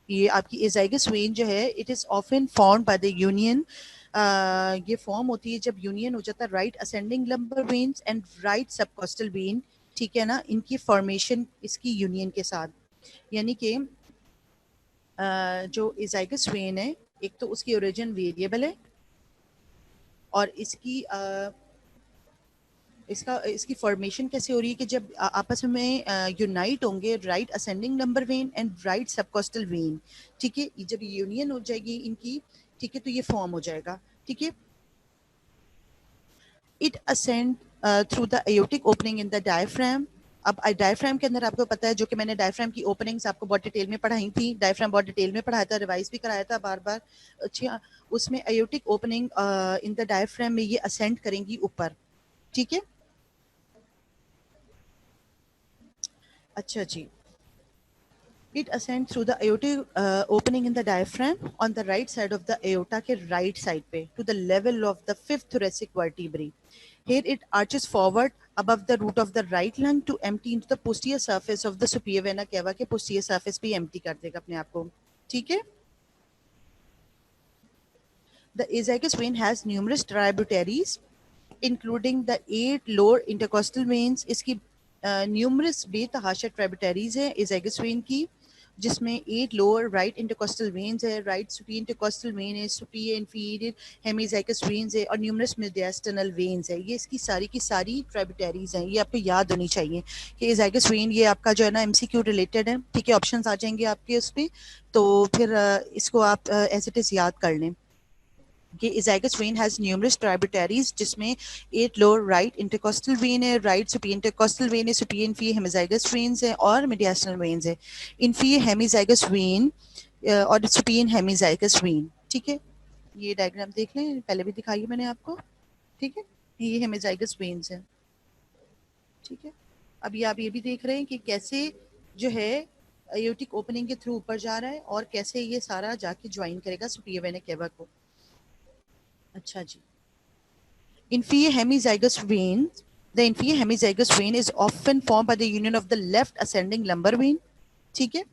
ये आपकी एजाइगस वेन जो है it is often form by the union, ये फॉर्म होती है जब यूनियन हो जाता है right ascending lumbar veins and right subcostal vein. ठीक है ना, इनकी फॉर्मेशन इसकी यूनियन के साथ, यानी कि जो एजाइगस वेन है एक तो उसकी ओरिजिन वेरिएबल है और इसकी फॉर्मेशन कैसे हो रही है कि जब आपस में यूनाइट होंगे right ascending number vein and right subcostal vein. ठीक है, जब यूनियन हो जाएगी इनकी, ठीक है, तो ये फॉर्म हो जाएगा। ठीक है, it ascend through the aortic opening in the diaphragm. अब डायफ्राम के अंदर आपको पता है, जो कि मैंने डायफ्राम की ओपनिंग्स आपको बहुत डिटेल में पढ़ाई थी, डायफ्राम बहुत डिटेल में पढ़ाया था, रिवाइज भी कराया था बार बार। अच्छा, उसमें aortic opening in the diaphragm में ये असेंड करेंगी ऊपर। ठीक है, अच्छा जी, it ascends through the aortic opening in the diaphragm on the right side of the aorta के right side पे to the level of the fifth thoracic vertebrae. Here it arches forward above the root of the right lung to empty into the posterior surface of the superior vena cava के posterior surface पे empty कर देगा अपने आप को। ठीक है, the azygous vein has numerous tributaries including the 8 lower intercostal veins. इसकी numerous बेतहाशा tributaries है azygous vein की, जिसमें 8 लोअर राइट इंटरकोस्टल वेन्स है, राइट सुपीरियर इंटरकोस्टल वेन है, सुपीरियर इंफीरियर हेमीजाइगस वेन्स है और न्यूमरस मिडियास्टनल वेन्स है। ये इसकी सारी की सारी ट्राइब्यूटरीज हैं, ये आपको याद होनी चाहिए कि एजाइगस वेन ये आपका जो है ना एमसीक्यू रिलेटेड है। ठीक है, ऑप्शंस आ जाएंगे आपके उस पर, तो फिर इसको आप एज इट इज याद कर लें कि azygos when has numerous tributaries, जिसमें 8 लोअर राइट इंटरकोस्टल वेन है, राइट सुपीरियर इंटरकोस्टल वेन है, सुपीरियर इंफीरियर हेमीजाइगस वेन्स है और मिडियास्टनल वेन्स है। इंफीरियर हेमीजाइगस वेन और सुपीरियर हेमीजाइगस वेन। ठीक है, ये डायग्राम देख लें, पहले भी दिखाई है मैंने आपको। ठीक है, ये हेमीजाइगस वेन्स है। ठीक है, अभी आप ये भी देख रहे हैं कि कैसे जो है एयोटिक ओपनिंग के थ्रू ऊपर जा रहा है और कैसे ये सारा जाके ज्वाइन करेगा सुपीरियर वेना केवा को। अच्छा जी, inferior hemizygous vein, the inferior hemizygous vein is often formed by the union of the left ascending lumbar vein. ठीक है,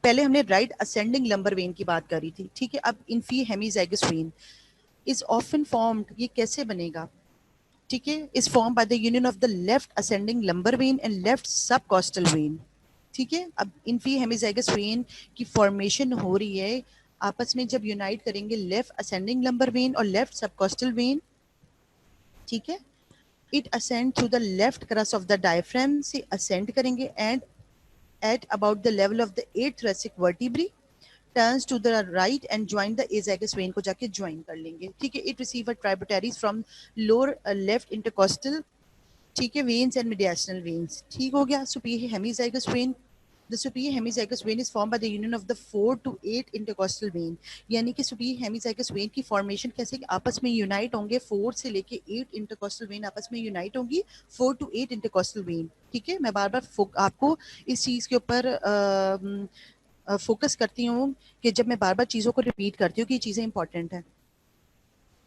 पहले हमने राइट असेंडिंग लंबर वेन की बात करी थी। ठीक है, अब inferior hemizygous vein is often formed, ये कैसे बनेगा? ठीक है, is formed by the union of the left ascending lumbar vein and left subcostal vein. ठीक है, अब inferior hemizygous vein की फॉर्मेशन हो रही है आपस में जब यूनाइट करेंगे लेफ्ट असेंडिंग लंबर वेन और लेफ्ट सबकॉस्टल वेन। ठीक है, it ascend through the left cross of the diaphragm से असेंड करेंगे and at about the level of the 8th thoracic vertebrae turns to the right and join the azygous vein को जाके ज्वाइन कर लेंगे। ठीक है, it receive a tributaries from lower left intercostal, ठीक है, वेन्स एंड मिडियास्टनल वेन्स। ठीक हो गया, superior hemizygous when The superior hemizygous vein is formed by the union of the 4 to 8 intercostal vein. यानी कि superior hemizygous vein की formation कैसे आपस में unite होंगे, 4 से लेके 8 intercostal vein आपस में unite होंगी, 4 to 8 intercostal vein. ठीक है, मैं बार बार आपको इस चीज के ऊपर फोकस करती हूँ कि जब मैं बार बार चीजों को रिपीट करती हूँ कि ये चीजें इंपॉर्टेंट हैं.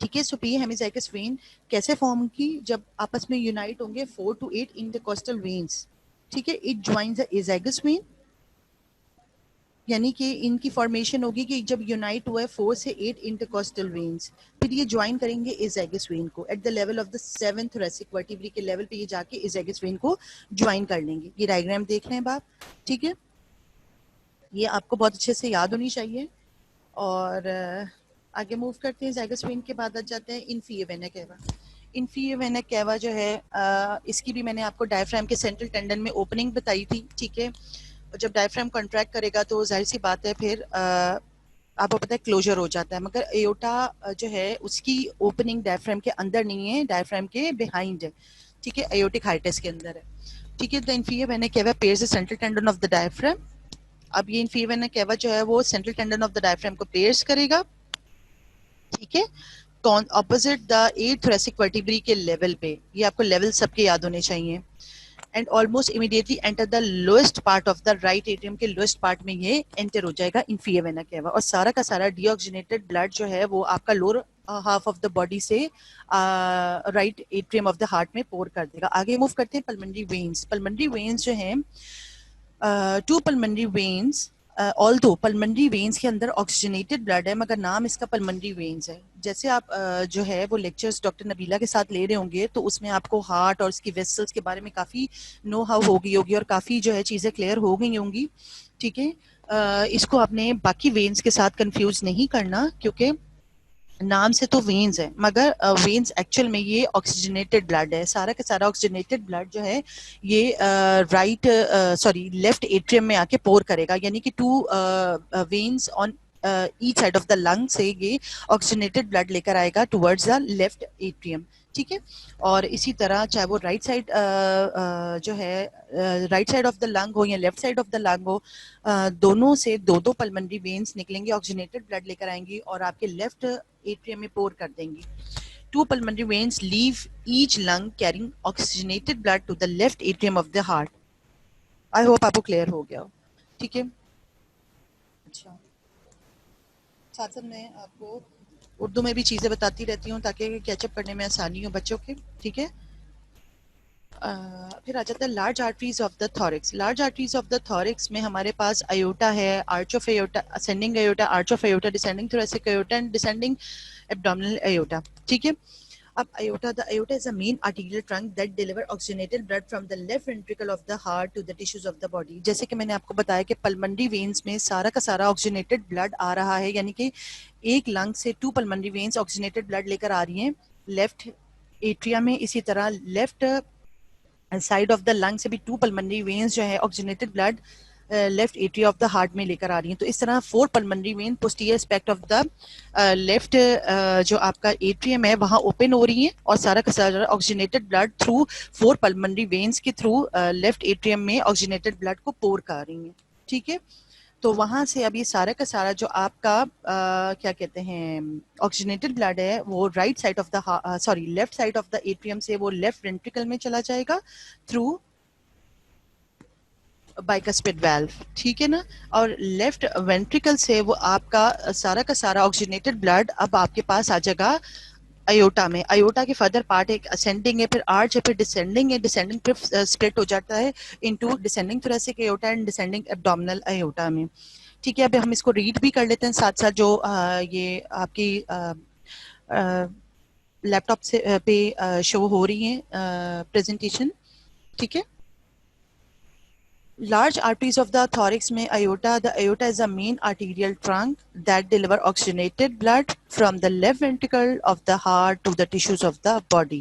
ठीक है, सुपीरियर हेमिजाइगस वेन कैसे फॉर्म की, जब आपस में यूनाइट होंगे 4 to 8 इंटरकोस्टल वेन्स. ठीक है, it joins the azygos when, यानी कि इनकी फॉर्मेशन होगी कि जब यूनाइट हुआ है 4 से 8 इंटरकोस्टल वेन्स, फिर ये ज्वाइन करेंगे एजाइगस वेन को eight the level of the 7th thoracic vertebrae के लेवल पे ये जाके एजाइगस वेन को ज्वाइन कर लेंगे. ये डायग्राम देख लें बाप. ठीक है, ये आपको बहुत अच्छे से याद होनी चाहिए. और आगे मूव करते हैं. जाइगस वेन के बाद आ जाते हैं इन्फीरियर वेना केवा. इन्फीरियर वेना केवा जो है इसकी भी मैंने आपको डायफ्राम के सेंट्रल टेंडन में ओपनिंग बताई थी. ठीक है, और जब डायफ्राम कॉन्ट्रैक्ट करेगा तो जाहिर सी बात है फिर आपको पता है क्लोजर हो जाता है, मगर एयोटा जो है उसकी ओपनिंग डायफ्राम के अंदर नहीं है, डायफ्राम के बिहाइंड है. ठीक है, एयोटिक हाइटस के अंदर है. ठीक है, द इन्फीरियर वेना केवा pairs the central tendon of the diaphragm. अब ये इन्फीरियर वेना केवा जो है वो central tendon of the diaphragm को पेयर्स करेगा. ठीक है, opposite the 8th thoracic vertebrae के लेवल पे. ये आपको लेवल सबके याद होने चाहिए. And almost immediately enter the lowest part of the right atrium के लोएस्ट पार्ट में ये एंटर हो जाएगा इन्फीरियर वेना केवा. और सारा का सारा डीऑक्सीजनेटेड ब्लड जो है वो आपका lower half of the body से right atrium of the heart में पोर कर देगा. आगे मूव करते हैं पल्मोनरी वेन्स. पल्मोनरी वेन्स जो हैं, two pulmonary veins, although pulmonary veins के अंदर ऑक्सीजनेटेड ब्लड है, मगर नाम इसका पल्मोनरी वेन्स है. जैसे आप जो है वो लेक्चर्स डॉक्टर नबीला के साथ ले रहे होंगे तो उसमें आपको हार्ट और उसकी वेसल्स के बारे में काफ़ी नो हाउ हो गई होगी और काफ़ी जो है चीज़ें क्लियर हो गई होंगी. ठीक है, इसको आपने बाकी वेन्स के साथ कंफ्यूज नहीं करना, क्योंकि नाम से तो वेन्स है मगर वेन्स एक्चुअल में ये ऑक्सीजनेटेड ब्लड है. सारा का सारा ऑक्सीजनेटेड ब्लड जो है ये राइट लेफ्ट एट्रियम में आके पोर करेगा, यानी कि two veins on each side of the lung से ये ऑक्सीजनेटेड ब्लड लेकर आएगा टुवर्ड्स द लेफ्ट एट्रियम. ठीक है, और इसी तरह चाहे वो राइट साइड जो है right side of the lung हो या left side of the lung हो, दोनों से दो दो पल्मोनरी वेन्स निकलेंगे, ऑक्सीजनेटेड ब्लड लेकर आएंगी और आपके लेफ्ट एट्रियम में पोर कर देंगी. Two pulmonary veins leave each lung carrying oxygenated blood to the left atrium of the heart. I hope आपको क्लियर हो गया. ठीक है, अच्छा, साथ साथ मैं आपको उर्दू में भी चीज़ें बताती रहती हूँ ताकि कैचअप करने में आसानी हो बच्चों के. ठीक है, फिर आ जाता है large arteries of the thorax. Large arteries of the thorax में हमारे पास अयोटा है, arch of aorta, ascending aorta, arch of aorta, descending thoracic aorta and descending abdominal aorta. ठीक है, अब aorta, the aorta is a main arterial trunk that deliver oxygenated blood from the left ventricle of the heart to the tissues of the body. जैसे कि मैंने आपको बताया कि पल्मोनरी वेन्स में सारा का सारा ऑक्सीजनेटेड ब्लड आ रहा है, यानी कि एक लंग से two pulmonary veins oxygenated blood लेकर आ रही हैं लेफ्ट एट्रिया में. इसी तरह left side of the lung से भी टू पल्मोनरी वेन्स जो है oxygenated blood left atria of the heart में लेकर आ रही हैं. तो इस तरह 4 pulmonary vein posterior aspect of the left जो आपका एट्रियम है वहां ओपन हो रही हैं और सारा का सारा oxygenated blood through 4 pulmonary veins के थ्रू लेफ्ट एट्रियम में ऑक्सीजनेटेड ब्लड को पोर कर रही हैं. ठीक है, तो वहां से अब ये सारा का सारा जो आपका क्या कहते हैं ऑक्सीजनेटेड ब्लड है वो right side of the left side of the atrium से वो लेफ्ट वेंट्रिकल में चला जाएगा थ्रू बाइकस्पिड वाल्व. ठीक है ना, और लेफ्ट वेंट्रिकल से वो आपका सारा का सारा ऑक्सीजनेटेड ब्लड अब आपके पास आ जाएगा अयोटा में. अयोटा के फर्दर पार्ट एक असेंडिंग है, फिर आर्च है, फिर डिसेंडिंग है. डिसेंडिंग फिर स्प्लिट हो जाता है into descending thoracic aorta and descending abdominal aorta में. ठीक है, अब हम इसको रीड भी कर लेते हैं साथ साथ जो ये आपकी लैपटॉप से पे शो हो रही है प्रेजेंटेशन. ठीक है, large arteries of the thorax में aorta. The aorta is a main arterial trunk that deliver oxygenated blood from the left ventricle of the heart to the tissues of the body.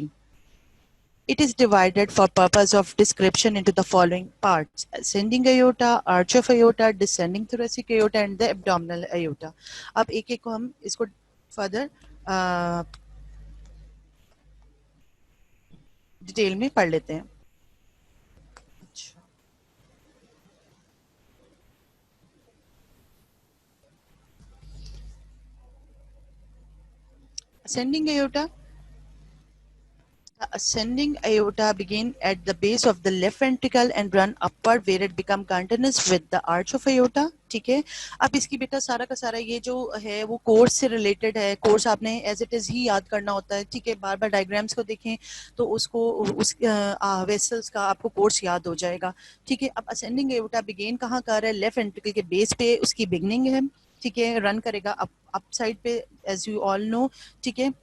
It is divided for purpose of description into the following parts: ascending aorta, arch of aorta, descending thoracic aorta and the abdominal aorta. अब एक एक को हम इसको फर्दर डिटेल में पढ़ लेते हैं. ascending aorta. The ascending aorta begin at the base of the left ventricle and run upward where it become continuous with the arch of aorta. ठीक है, अब इसकी बेटा सारा का सारा ये जो है वो कोर्स से रिलेटेड है. कोर्स आपने एज इट इज ही याद करना होता है. ठीक है, बार बार डायग्राम्स को देखें तो उसको उस वेसल्स का आपको कोर्स याद हो जाएगा. ठीक है, अब असेंडिंग एओर्टा बिगेन कहाँ कर है? लेफ्ट वेंट्रिकल के बेस पे उसकी बिगनिंग है. ठीक है, रन करेगा अप साइड पे एज यू ऑल नो. ठीक है,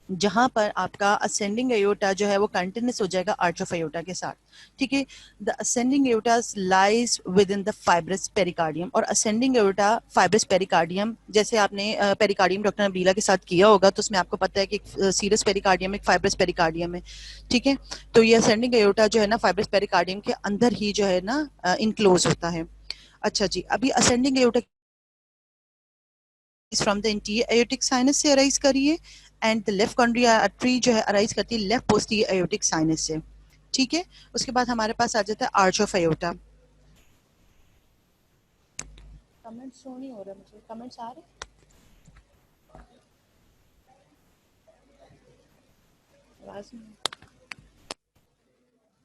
जहां पर आपका असेंडिंग एयोटा जो है वो कंटिन्यूस हो जाएगा आर्च ऑफ एयोटा के साथ. ठीक है, the ascending aorta lies with in the fibrous pericardium. और असेंडिंग एयोटा फाइब्रस पेरिकार्डियम, जैसे आपने पेरिकार्डियम डॉक्टर नबीला के साथ किया होगा तो उसमें आपको पता है कि सीरस पेरिकार्डियम एक फाइब्रस पेरिकार्डियम है. ठीक है, तो ये असेंडिंग एयोटा जो है ना फाइब्रस पेरिकार्डियम के अंदर ही जो है ना इनक्लोज होता है. अच्छा जी, अभी ascending aorta from the interior aortic sinus से अराइज करिए एंड द लेफ्ट कॉन्ड्री आर्टरी जो है अराइज करती है लेफ्ट पोस्टीरियर एयोटिक साइनस से. ठीक है, उसके बाद हमारे पास आ जाता है arch of aorta. Comments show नहीं हो रहा, मुझे कमेंट्स आ रहे. आवाज नहीं,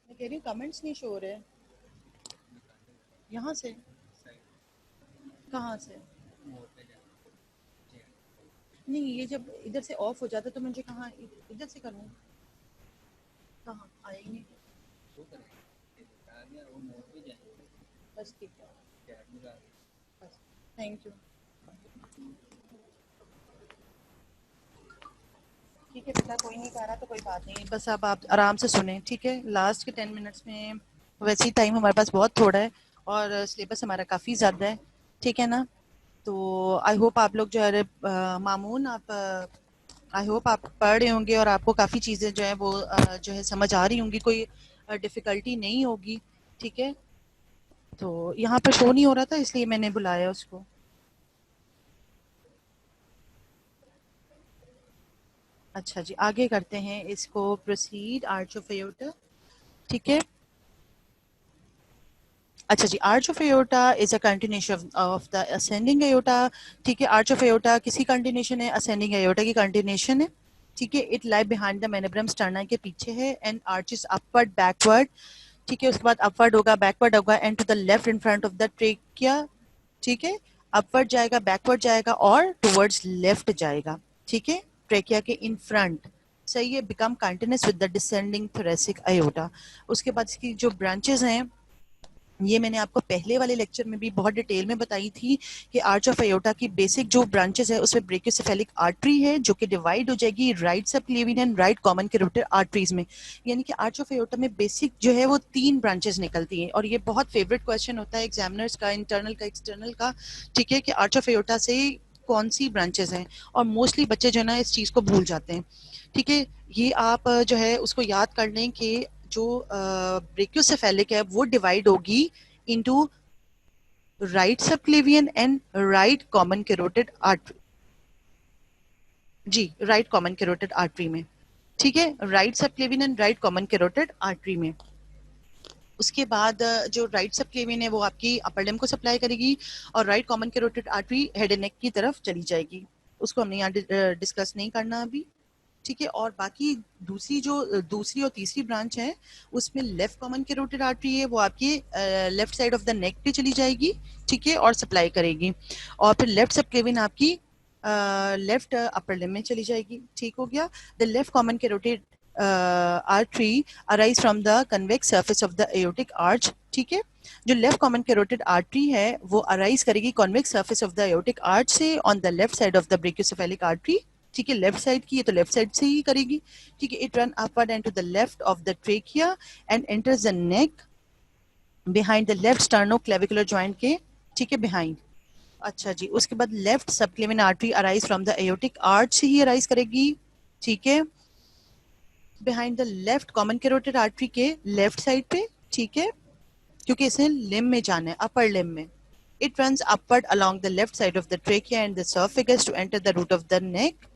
मैं कह रही हूँ कमेंट्स नहीं शो हो रहे. यहाँ से कहाँ से? नहीं, ये जब इधर से ऑफ हो जाता तो मुझे कहाँ इधर से करूँ? कहाँ आए ही नहीं. बस ठीक है, बस थैंक यू. ठीक है बेटा, कोई नहीं कह रहा तो कोई बात नहीं, बस अब आप आराम से सुने. ठीक है, लास्ट के 10 मिनट्स में वैसे ही टाइम हमारे पास बहुत थोड़ा है और सिलेबस हमारा काफ़ी ज़्यादा है. ठीक है ना, तो आई होप आप लोग जो है मामून आप आई होप आप पढ़ रहे होंगे और आपको काफ़ी चीज़ें जो है वो जो है समझ आ रही होंगी, कोई डिफ़िकल्टी नहीं होगी. ठीक है, तो यहाँ पर शो नहीं हो रहा था इसलिए मैंने बुलाया उसको. अच्छा जी, आगे करते हैं इसको प्रोसीड आर्च ऑफ एयोर्टा. ठीक है, अच्छा जी, arch of aorta is a continuation of the ascending aorta. ठीक है, आर्च ऑफ एयोर्टा किसी कंटिन्यूशन है? असेंडिंग एयोर्टा की कंटिन्यूशन है. ठीक है, it lie behind the manubrium sterna के पीछे है एंड आर्चेस अपवर्ड बैकवर्ड. ठीक है, उसके बाद अपवर्ड होगा, बैकवर्ड होगा and to the left in front of the trachea. ठीक है, अपवर्ड जाएगा, बैकवर्ड जाएगा और टुवर्ड्स लेफ्ट जाएगा. ठीक है, ट्रेकिया के इन फ्रंट. सही है, become continuous with the descending thoracic aorta. उसके बाद इसकी जो ब्रांचेस हैं ये मैंने आपको पहले वाले लेक्चर में भी बहुत डिटेल में बताई थी कि आर्च ऑफ एयोटा की बेसिक जो ब्रांचेस है उसमें ब्रेकियोसेफेलिक आर्टरी है जो कि डिवाइड हो जाएगी right subclavian and right common carotid arteries में. यानी कि आर्च ऑफ एयोटा में बेसिक जो है वो 3 ब्रांचेस निकलती हैं और ये बहुत फेवरेट क्वेश्चन होता है एग्जामिनर्स का, इंटरनल का, एक्सटर्नल का. ठीक है, कि आर्च ऑफ एयोटा से कौन सी ब्रांचेस हैं और मोस्टली बच्चे जो है ना इस चीज़ को भूल जाते हैं. ठीक है, ये आप जो है उसको याद कर लें कि जो ब्रेकियोसेफेलिक है वो डिवाइड होगी into right subclavian and right common carotid artery. जी, राइट कॉमन कैरोटिड आर्टरी में. ठीक है, right subclavian and right common carotid artery में. उसके बाद जो राइट सबक्लेवियन है वो आपकी अपर लिम्ब को सप्लाई करेगी और right common carotid artery head and नेक की तरफ चली जाएगी. उसको हमने यहाँ डिस्कस नहीं करना अभी. ठीक है, और बाकी दूसरी और तीसरी ब्रांच है उसमें लेफ्ट कॉमन कैरोटिड आर्टरी है वो आपके left side of the neck पे चली जाएगी. ठीक है, और सप्लाई करेगी और फिर लेफ्ट सबक्लेवियन आपकी लेफ्ट अपर लिम्ब में चली जाएगी. ठीक हो गया. The left common carotid artery arise from the convex surface of the aortic arch. ठीक है, जो लेफ्ट कॉमन कैरोटिड आर्टरी है वो अराइज करेगी convex surface of the aortic arch से on the left side of the brachiocephalic artery. ठीक है, लेफ्ट साइड की है तो लेफ्ट साइड से ही करेगी. ठीक है, it run upward and to the left of the trachea and enters the neck behind the left sternoclavicular joint के. ठीक है, बिहाइंड. अच्छा जी, उसके बाद left subclavian artery arise from the aortic arch से ही अराइज करेगी. ठीक है, behind the left common carotid artery के लेफ्ट साइड पे. ठीक है, क्योंकि इसे लिम्ब में जाना है, अपर लिम्ब में. It runs upward along the left side of the trachea and the esophagus to enter the root of the neck.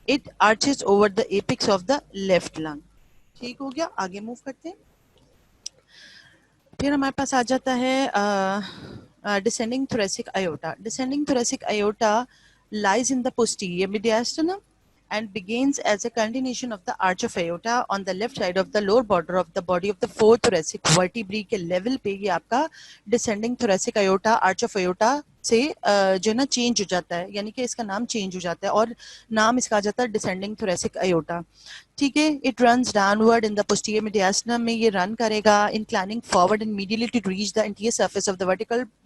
It arches over the apex of the left lung. ठीक हो गया, आगे मूव करते हैं. फिर हमारे पास आ जाता है descending thoracic aorta. Descending thoracic aorta lies in the posterior mediastinum and begins as a continuation of the arch of aorta on the left side of the lower border of the body of the fourth thoracic vertebrae के लेवल पे ये आपका descending thoracic aorta arch of aorta से जो है ना चेंज हो जाता है, यानी कि इसका नाम चेंज हो जाता है और नाम इसका आ जाता है डिसेंडिंग thoracic aorta. ठीक है, it runs downward in the posterior mediastinum में ये रन करेगा inclining forward and medially to reach the anterior surface of the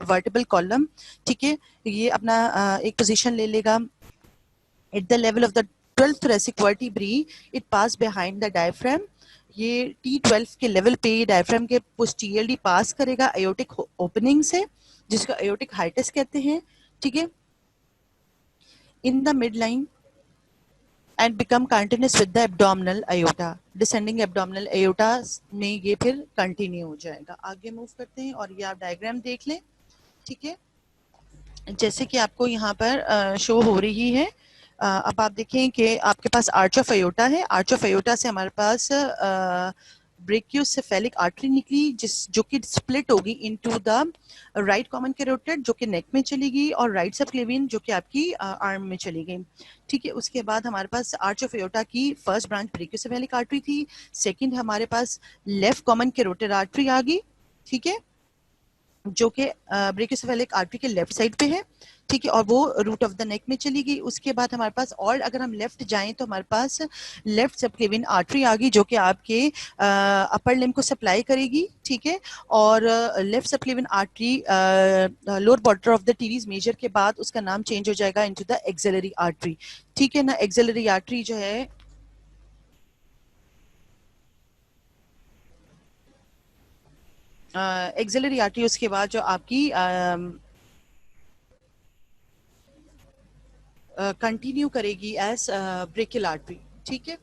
vertebral column. ठीक है, ये अपना एक पोजीशन ले लेगा at the level of the 12th thoracic vertebrae. It pass behind the diaphragm. ये T12 के लेवल पे डायफ्राम के पोस्टीरियरली पास करेगा एयोटिक ओपनिंग से, जिसको एयोटिक हाइटस कहते हैं. ठीक है, in the mid line and become continuous with the abdominal aorta. Descending abdominal aorta में ये फिर continue हो जाएगा. आगे मूव करते हैं और ये आप डायग्राम देख लें. ठीक है, जैसे कि आपको यहाँ पर शो हो रही है. अब आप देखें कि आपके पास आर्च ऑफ अयोटा है. आर्च ऑफ अयोटा से हमारे पास ब्रेकियोसेफेलिक आर्टरी निकली जो कि स्प्लिट होगी into the right common carotid जो कि नेक में चलेगी और राइट सबक्लेवियन जो कि आपकी आर्म में चली गई. ठीक है, उसके बाद हमारे पास आर्च ऑफ अयोटा की फर्स्ट ब्रांच ब्रेकियोसेफेलिक आर्टरी थी. सेकंड हमारे पास लेफ्ट कॉमन कैरोटिड आर्टरी आ गई. ठीक है, जो कि ब्रेकियोसेफेलिक आर्टरी के लेफ्ट साइड पे है. ठीक है, और वो रूट ऑफ द नेक में चली गई. उसके बाद हमारे पास और अगर हम लेफ्ट जाएं तो हमारे पास लेफ्ट सबक्लेवियन आर्टरी आ गई जो कि आपके अपर लिम्ब को सप्लाई करेगी. ठीक है, और left subclavian artery lower border of the teres major के बाद उसका नाम चेंज हो जाएगा इनटू द एक्सिलरी आर्टरी. ठीक है ना, एक्सिलरी आर्टरी जो है एक्सिलरी आर्टरी उसके बाद जो आपकी कंटिन्यू करेगी एज ब्रेकियल आर्टरी. ठीक है,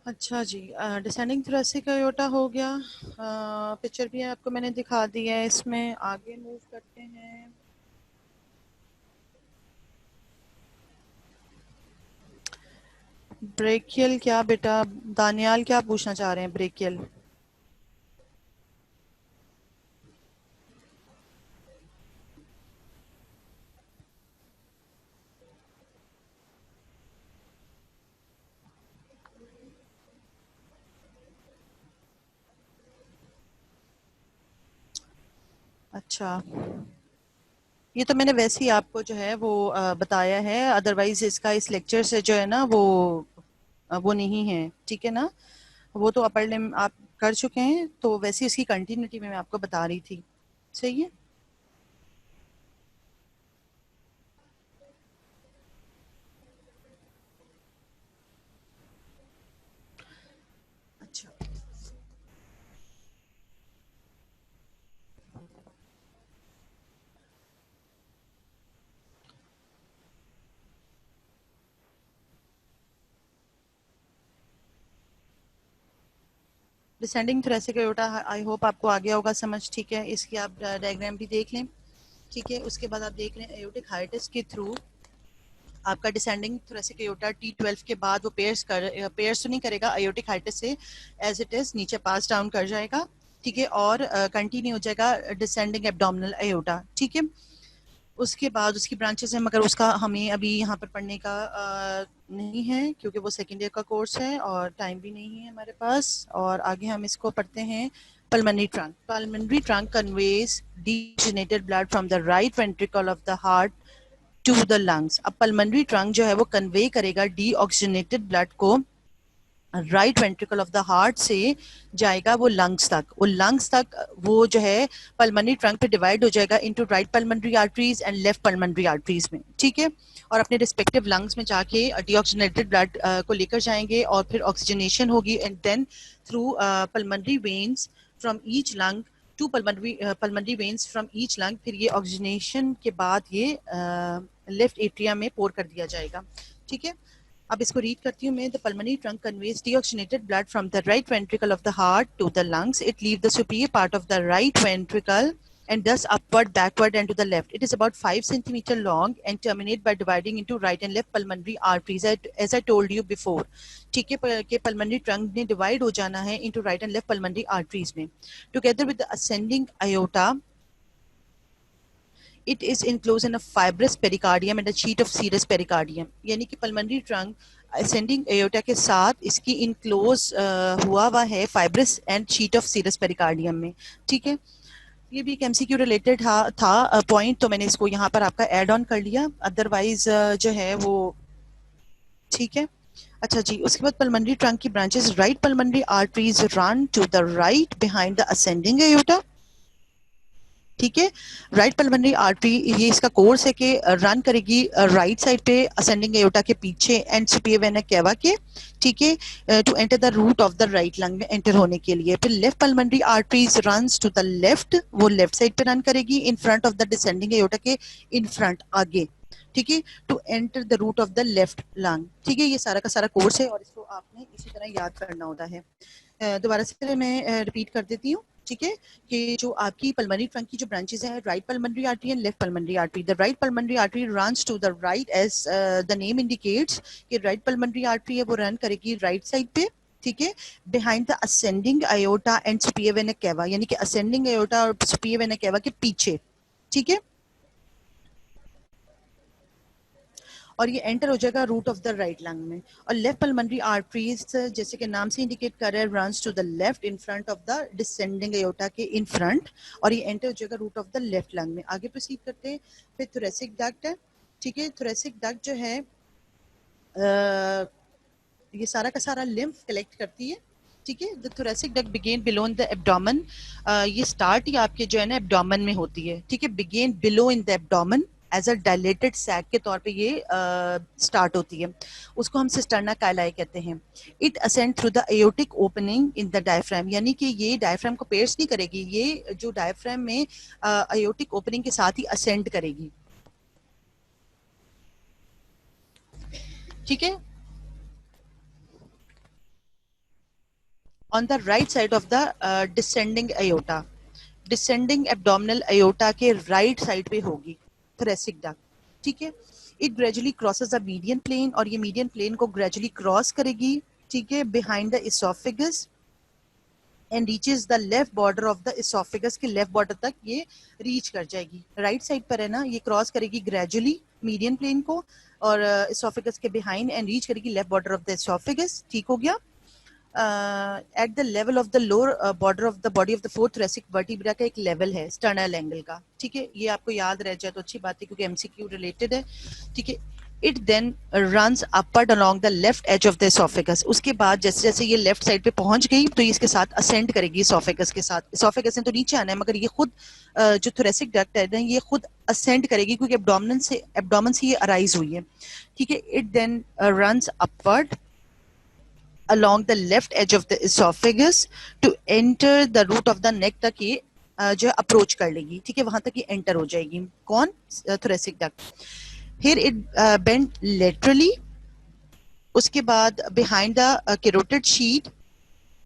अच्छा जी. डिसेंडिंग थोरेसिक अयोटा हो गया. पिक्चर भी आपको मैंने दिखा दी है. इसमें आगे मूव करते हैं. ब्रेकियल क्या बेटा, दानियाल क्या पूछना चाह रहे हैं? ब्रेकियल अच्छा, ये तो मैंने वैसे ही आपको जो है वो बताया है. अदरवाइज इसका इस लेक्चर से जो है ना वो नहीं है. ठीक है ना, वो तो अपर लिम्ब आप कर चुके हैं, तो वैसे इसकी कंटिन्यूटी में मैं आपको बता रही थी. सही है. अच्छा, descending thoracic aorta I hope आपको आ गया होगा समझ. ठीक है, इसकी आप डायग्राम भी देख लें. ठीक है, उसके बाद आप देख लें एयोटिक हाइटस के थ्रू आपका डिसेंडिंग थोरेसिक अयोटा T12 के बाद वो पेयर्स तो नहीं करेगा एयोटिक हाइटस से, एज इट इज नीचे पास डाउन कर जाएगा. ठीक है, और कंटिन्यू हो जाएगा डिसेंडिंग एब्डोमिनल अयोटा. ठीक है, उसके बाद उसकी ब्रांचेस हैं मगर उसका हमें अभी यहाँ पर पढ़ने का नहीं है क्योंकि वो सेकेंड ईयर का कोर्स है और टाइम भी नहीं है हमारे पास. और आगे हम इसको पढ़ते हैं. pulmonary trunk. Pulmonary trunk conveys deoxygenated blood from the right ventricle of the heart to the lungs. अब pulmonary trunk जो है वो convey करेगा deoxygenated blood को right ventricle of the heart से जाएगा वो लंग्स तक. वो लंग्स तक वो जो है पल्मोनरी ट्रंक पे डिवाइड हो जाएगा into right pulmonary arteries and left pulmonary arteries में. ठीक है, और अपने रिस्पेक्टिव लंग्स में जाके डीऑक्सीजनेटेड ब्लड को लेकर जाएंगे और फिर ऑक्सीजनेशन होगी and then through pulmonary veins from each lung to pulmonary veins from each lung. फिर ये ऑक्सीजनेशन के बाद ये लेफ्ट एट्रियम में पोर कर दिया जाएगा. ठीक है, अब इसको रीड करती हूँ मैं. The pulmonary trunk conveys deoxygenated blood from the right ventricle of the heart to the lungs. It leave the superior part of the right ventricle and thus upward, backward, and to the left. It is about 5 centimeter long and terminate by dividing into right and left pulmonary arteries, as I told you before. ठीक है कि pulmonary trunk ने divide हो जाना है into right and left pulmonary arteries में. Together with the ascending aorta, it is enclosed in a fibrous pericardium and a sheet of serous pericardium. यानी कि pulmonary trunk ascending aorta के साथ इसकी enclose हुआ है fibrous and sheet of serous pericardium में. ठीक है, ये भी एक एमसीक्यू रिलेटेड था पॉइंट, तो मैंने इसको यहाँ पर आपका ऐड ऑन कर लिया, अदरवाइज जो है वो ठीक है. अच्छा जी, उसके बाद पल्मोनरी ट्रंक की branches. Right pulmonary arteries run to the right behind the ascending aorta. ठीक है, राइट पल्मोनरी आर्टरी ये इसका कोर्स है कि रन करेगी राइट साइड पे असेंडिंग एओर्टा के पीछे एंड सुपीरियर वेना केवा के. ठीक है, to enter the root of the right lung में एंटर होने के लिए. फिर left pulmonary arteries runs to the left, वो लेफ्ट साइड पे रन करेगी in front of the descending aorta के इन फ्रंट आगे. ठीक है, to enter the root of the left lung. ठीक है, ये सारा का सारा कोर्स है और इसको आपने इसी तरह याद करना होता है. दोबारा से मैं रिपीट कर देती हूँ. ठीक है, कि जो आपकी पल्मोनरी ट्रंक की जो ब्रांचेस है, right pulmonary artery and left pulmonary artery. The right pulmonary artery runs to the right as the name indicates कि राइट पल्मोनरी आर्टरी है वो रन करेगी राइट साइड पे. ठीक है, behind the ascending aorta and superior vena cava, यानी कि असेंडिंग आयोटा और सुपीरियर वेना केवा के पीछे. ठीक है, और ये एंटर हो जाएगा root of the right lung में. और लेफ्ट पल्मोनरी आर्टरीज जैसे कि नाम से इंडिकेट कर रहा है, runs to the left in front of the descending aorta के इन फ्रंट, और ये एंटर हो जाएगा root of the left lung में. आगे प्रोसीड करते हैं. फिर थोरेसिक डक्ट है. ठीक है, थोरेसिक डक्ट जो है ये सारा का सारा लिम्फ कलेक्ट करती है. ठीक है, the thoracic duct begin below in the abdomen. ये स्टार्ट ही आपके जो है ना एब्डोमेन में होती है. ठीक है, begin below in the abdomen as a dilated sac के तौर पे ये स्टार्ट होती है. उसको हम सिस्टर्ना काइलाई कहते हैं. It ascend through the aortic opening in the diaphragm, यानी कि ये डायफ्राम को पेयर्स नहीं करेगी, ये जो डायफ्राम में एओर्टिक ओपनिंग के साथ ही असेंड करेगी. ठीक है, on the right side of the descending aorta, descending abdominal aorta के राइट साइड पे होगी थोरेसिक डक्ट. ठीक है, it gradually crosses the median plane, और ये मीडियन प्लेन को ग्रेजुअली क्रॉस करेगी. ठीक है, behind the oesophagus and reaches the left border of the oesophagus के लेफ्ट बॉर्डर तक ये रीच कर जाएगी. राइट साइड पर है ना, ये क्रॉस करेगी ग्रेजुअली मीडियन प्लेन को और इसोफेगस के बिहाइंड एंड रीच करेगी left border of the oesophagus. ठीक हो गया. Eight the level of the lower border of the body of the fourth thoracic vertebra का एक लेवल है स्टर्नल एंगल का. ठीक है, ये आपको याद रह जाए तो अच्छी बात है क्योंकि एमसीक्यू रिलेटेड है. ठीक है, it then runs upward along the left edge of the oesophagus. उसके बाद जैसे जैसे ये लेफ्ट साइड पे पहुंच गई तो ये इसके साथ असेंड करेगी इसोफेगस के साथ. इसोफेगस ने तो नीचे आना है मगर ये खुद जो थोरेसिक डक्ट है ना ये खुद असेंड करेगी क्योंकि एब्डोमेन से ये अराइज हुई है. ठीक है, it then runs upward along the left edge of the esophagus to enter the root of the neck तक ये जो है अप्रोच कर लेगी. ठीक है, वहां तक ये एंटर हो जाएगी. कौन? Thoracic duct. Here it bend laterally. उसके बाद behind the carotid sheet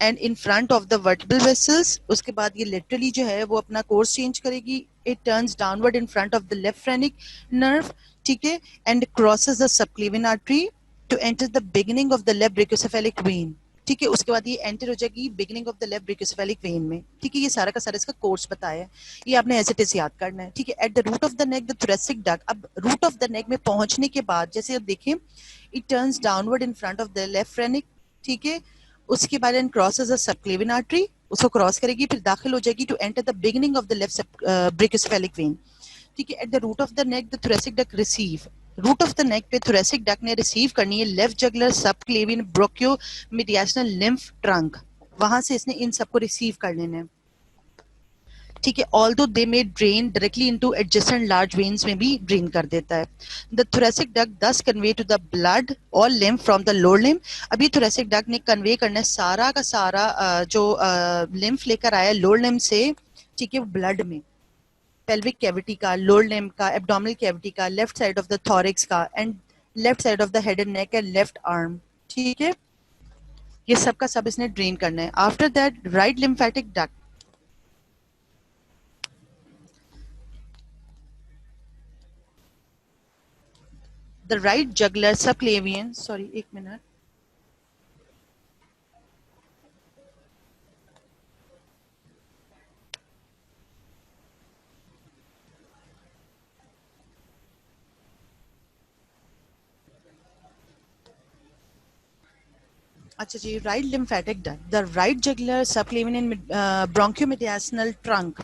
and in front of the vertebral vessels. उसके बाद ये laterally जो है वो अपना कोर्स चेंज करेगी. It turns downward in front of the left phrenic nerve. ठीक है, and crosses the subclavian artery to enter the beginning of the left brachiocephalic vein. ठीक है, उसके बाद ये एंटर हो जाएगी beginning of the left brachiocephalic when में. ठीक है, ये सारा का सारा इसका कोर्स बताया है, ये आपने एज इट इज याद करना है. ठीक है, at the root of the neck the thoracic duct. अब रूट ऑफ द नेक में पहुंचने के बाद जैसे अब देखें, it turns downward in front of the left phrenic. ठीक है, उसके बाद and crosses the subclavian artery, उसको क्रॉस करेगी फिर दाखिल हो जाएगी to enter the beginning of the left brachiocephalic vein. ठीक है, at the root of the neck the thoracic duct receive. Root of the neck पे थोरेसिक डक्ट ने रिसीव करनी है left jugular subclavian bronchomediastinal lymph trunk, वहां से इसने इन सबको रिसीव कर लेना है. ठीक है, ऑल्दो दे में drain directly into adjacent large veins में भी ड्रेन कर देता है. द थोरेसिक डक्ट दस कन्वे टू द ब्लड और lymph from the lower lymph. अभी थोरेसिक डक्ट ने कन्वे करना है सारा का सारा जो लिम्फ लेकर आया लोअर लिम्फ से. ठीक है, ब्लड में पेल्विक कैविटी का, लोअर लिम्ब का, एब्डोमिनल कैविटी का, left side of the thorax का and left side of the head and neck and left arm. ठीक है, ये सब का सब इसने ड्रेन करना है. After that right lymphatic duct the right jugular subclavian, sorry एक मिनट, अच्छा जी, right lymphatic duct, the right jugular subclavian bronchomediastinal trunk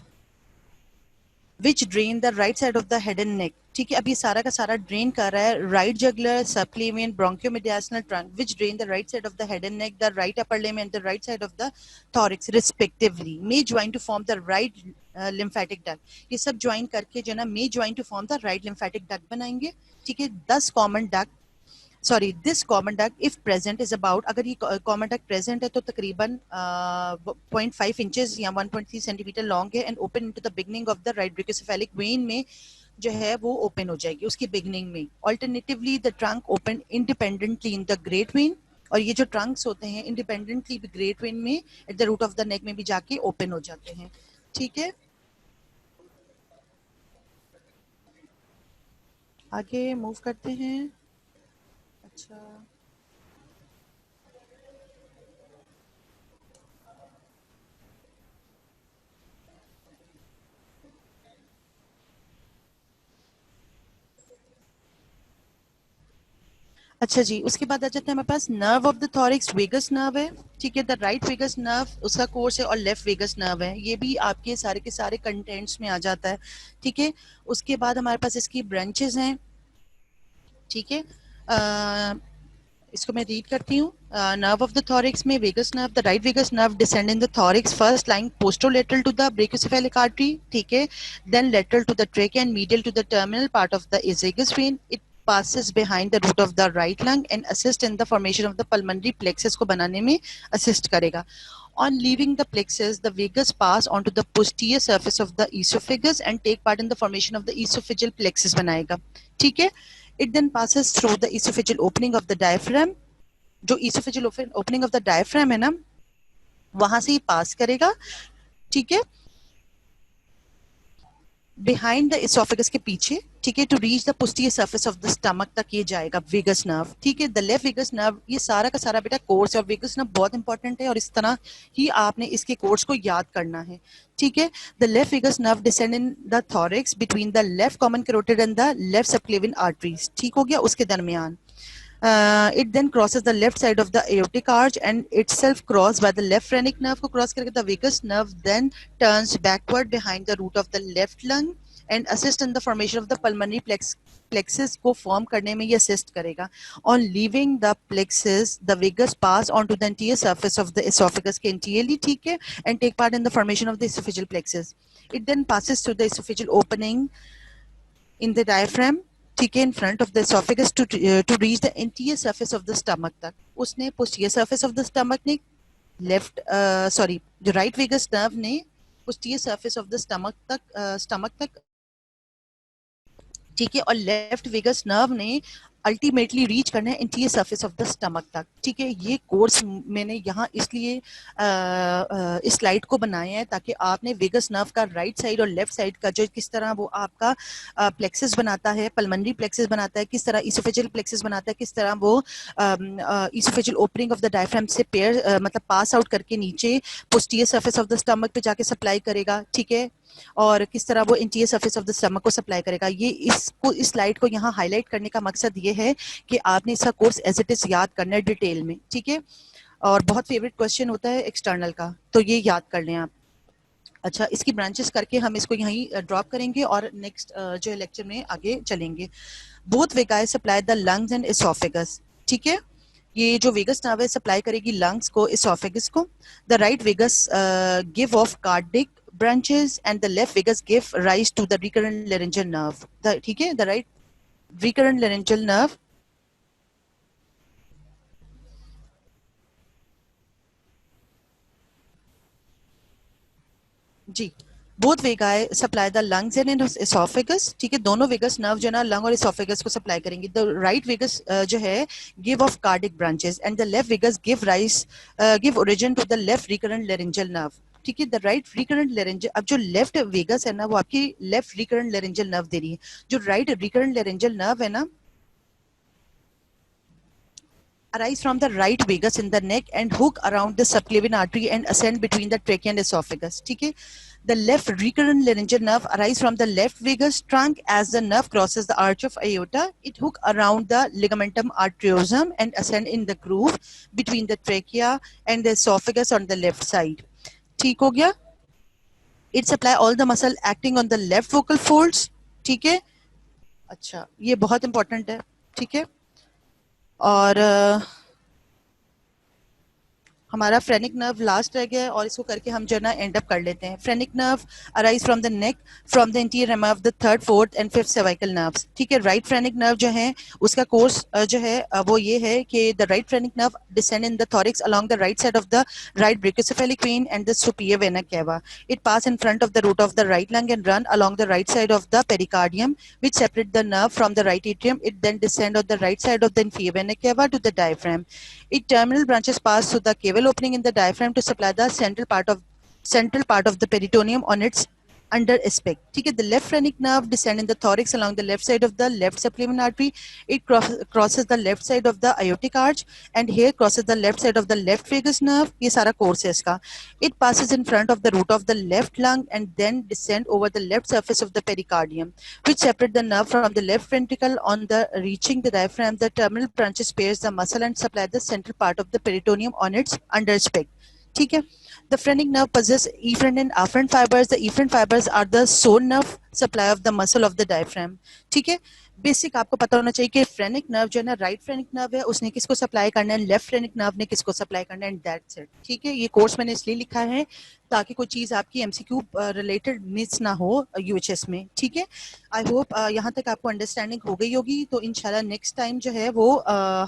which drain the right side of the head and neck. ठीक है, अब ये सारा का सारा ड्रेन कर रहा है right jugular subclavian bronchomediastinal trunk which drain the right side of the head and neck, the right upper limb and the right side of the thorax respectively, may join to form the right lymphatic duct. ये सब ज्वाइन करके जो ना may join to form the right lymphatic duct बनाएंगे। ठीक है, 10 common duct, sorry this common duct if present is about, अगर ये कॉमन डक्ट प्रेजेंट है तो तकरीबन 0.5 इंचेस या 1.3 सेंटीमीटर लॉन्ग है and open into the beginning of the right brachiocephalic vein में जो है वो ओपन हो जाएगी उसकी बिगनिंग में। Alternatively the trunk open independently in the great vein, और ये जो ट्रंक्स होते हैं इंडिपेंडेंटली ग्रेट वेन में at the root of the neck में भी जाके ओपन हो जाते हैं। ठीक है, आगे मूव करते हैं। अच्छा, अच्छा जी, उसके बाद आ जाते हैं हमारे पास nerve of the thorax, vagus nerve है। ठीक है, द राइट वेगस नर्व उसका कोर्स है और लेफ्ट वेगस नर्व है, ये भी आपके सारे के सारे कंटेंट्स में आ जाता है। ठीक है, उसके बाद हमारे पास इसकी ब्रांचेस हैं। ठीक है, इसको मैं रीड करती हूँ। नर्व ऑफ द थॉरिक्स में vagus nerve, the right vagus nerve descend in the thorax first line posterolateral to the brachiocephalic artery. ठीक है, then lateral to the trachea and medial to the terminal part of the azygos vein. It passes behind the root of the right lung and assist in the formation of the pulmonary plexus को बनाने में assist करेगा। On leaving the plexus, the vagus pass onto the posterior surface of the esophagus and take part in the formation of the esophageal plexus बनाएगा। ठीक है, it then passes through the esophageal opening of the diaphragm, जो esophageal opening of the diaphragm है ना, वहां से ही पास करेगा। ठीक है, बिहाइंड द इसोफेगस के पीछे। ठीक है, to reach the posterior surface of the stomach तक ये जाएगा वेगस नर्व। ठीक है, द लेफ्ट वेगस नर्व, ये सारा का सारा बेटा कोर्स है और वेगस नर्व बहुत इंपॉर्टेंट है और इस तरह ही आपने इसके कोर्स को याद करना है। ठीक है, the left vagus nerve descend in the thorax between the left common carotid and the left subclavian arteries. ठीक हो गया, उसके दरमियान it then crosses the left side of the aortic arch and itself crossed by the left phrenic nerve को cross करके the vagus nerve then turns backward behind the root of the left lung and assist in the formation of the pulmonary plexus को form करने में ये assist करेगा। On leaving the plexus, the vagus pass onto the anterior surface of the esophagus के anteriorly, ठीक है, and take part in the formation of the esophageal plexus. It then passes through the esophageal opening in the diaphragm, ठीक है, in front of the esophagus to reach the anterior surface of the stomach तक। उसने posterior surface of the stomach ने लेफ्ट सॉरी जो राइट वेगस नर्व ने posterior surface of the stomach तक, ठीक है, और लेफ्ट वेगस नर्व ने अल्टीमेटली रीच करना है interior surface of the stomach तक। ठीक है, ये कोर्स मैंने यहाँ इसलिए इस स्लाइड को बनाया है ताकि आपने वेगस नर्व का राइट साइड और लेफ्ट साइड का जो किस तरह वो आपका प्लेक्सस बनाता है, पल्मनरी प्लेक्सस बनाता है, किस तरह इसोफेजियल प्लेक्सस बनाता है, किस तरह वो oesophageal opening of the diaphragm से पेयर मतलब पास आउट करके नीचे posterior surface of the stomach पे जाके सप्लाई करेगा। ठीक है, और किस तरह वो interior surface of the stomach को सप्लाई करेगा। ये इसको इस स्लाइड को यहाँ हाईलाइट करने का मकसद ये है कि आपने इसका कोर्स एज इट इज याद करना है डिटेल में। ठीक है, और बहुत फेवरेट क्वेश्चन होता है एक्सटर्नल का, तो ये याद कर लें आप। अच्छा, इसकी ब्रांचेस करके हम इसको यहीं ड्रॉप करेंगे और नेक्स्ट जो है लेक्चर में आगे चलेंगे। Both vagi supply the lungs and oesophagus. ठीक है, ये जो वेगस नर्व है सप्लाई करेगी लंग्स को, एसोफेगस को। The right vagus give off cardiac branches and the left vagus give rise to the recurrent laryngeal nerve. ठीक है, the right recurrent laryngeal nerve जी। Both vagi supply the lungs and oesophagus. ठीक है, दोनों वेगस नर्व जो ना लंग और एसोफेगस को सप्लाई करेंगे। द राइट वेगस जो है give off cardiac branches and the left vagus give origin to the left recurrent laryngeal nerve. ठीक है, द राइट रिकरेंट लेरेंजियल, अब जो लेफ्ट वेगस है ना वो आपकी लेफ्ट रिकरेंट लेरेंजियल नर्व दे रही है। जो राइट रिकरेंट लेरेंजियल नर्व है ना arise from the right vagus in the neck and hook around the subclavian artery and ascend between the trachea and esophagus. ठीक है. The left recurrent laryngeal nerve arise from the left vagus trunk as the nerve crosses the arch of aorta. It hook around the ligamentum arteriosum and ascend in the groove between the trachea and the esophagus on the left side. ठीक हो गया. It supply all the muscle acting on the left vocal folds. ठीक है. अच्छा, ये बहुत इंपॉर्टेंट है. ठीक है. और हमारा फ्रेनिक नर्व लास्ट रह गया है और इसको करके हम जो है ना एंड अप कर लेते हैं. Phrenic nerve arise from the neck from the anterior rami of the third, fourth and fifth cervical nerves. ठीक है. राइट फ्रेनिक नर्व जो है उसका कोर्स जो है वो ये है कि the right phrenic nerve descend in the thorax along the right side of the right brachiocephalic vein and the superior vena cava. It pass in front of the root of the right lung and run along the right side of the pericardium, which separate the nerve from the right atrium. It then descend on the right side of the inferior vena cava to the diaphragm. Its terminal branches pass through the caval opening in the diaphragm to supply the central part of the peritoneum on its under aspect. ठीक है. The left phrenic nerve descend in the thorax along the left side of the left subclavian artery. It crosses the left side of the aortic arch and here crosses the left side of the left vagus nerve. ये सारा course है इसका. It passes in front of the root of the left lung and then descend over the left surface of the pericardium, which separate the nerve from the left ventricle. On the reaching the diaphragm, the terminal branches spares the muscle and supply the central part of the peritoneum on its under aspect. ठीक है. The phrenic nerve possesses efferent and afferent fibers. The efferent fibers are the sole nerve supply of the muscle of the diaphragm. ठीक है. बेसिक आपको पता होना चाहिए कि फ्रेनिक नर्व जो है ना राइट फ्रेनिक नर्व है उसने किसको सप्लाई करना है, लेफ्ट फ्रेनिक नर्व ने किसको सप्लाई करना है, एंड दैट्स इट. ठीक है. ये कोर्स मैंने इसलिए लिखा है ताकि कोई चीज आपकी एमसीक्यू रिलेटेड मिस ना हो यूएचएस में. ठीक है. आई होप यहाँ तक आपको अंडरस्टैंडिंग हो गई होगी. तो इंशाल्लाह नेक्स्ट टाइम जो है वो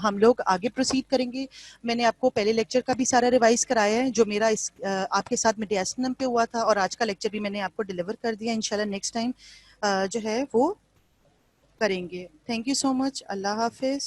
हम लोग आगे प्रोसीड करेंगे. मैंने आपको पहले लेक्चर का भी सारा रिवाइज कराया है जो मेरा इस आपके साथ मेडिएस्टिनम पे हुआ था और आज का लेक्चर भी मैंने आपको डिलीवर कर दिया. इंशाल्लाह नेक्स्ट टाइम जो है वो करेंगे. Thank you so much. Allah Hafiz.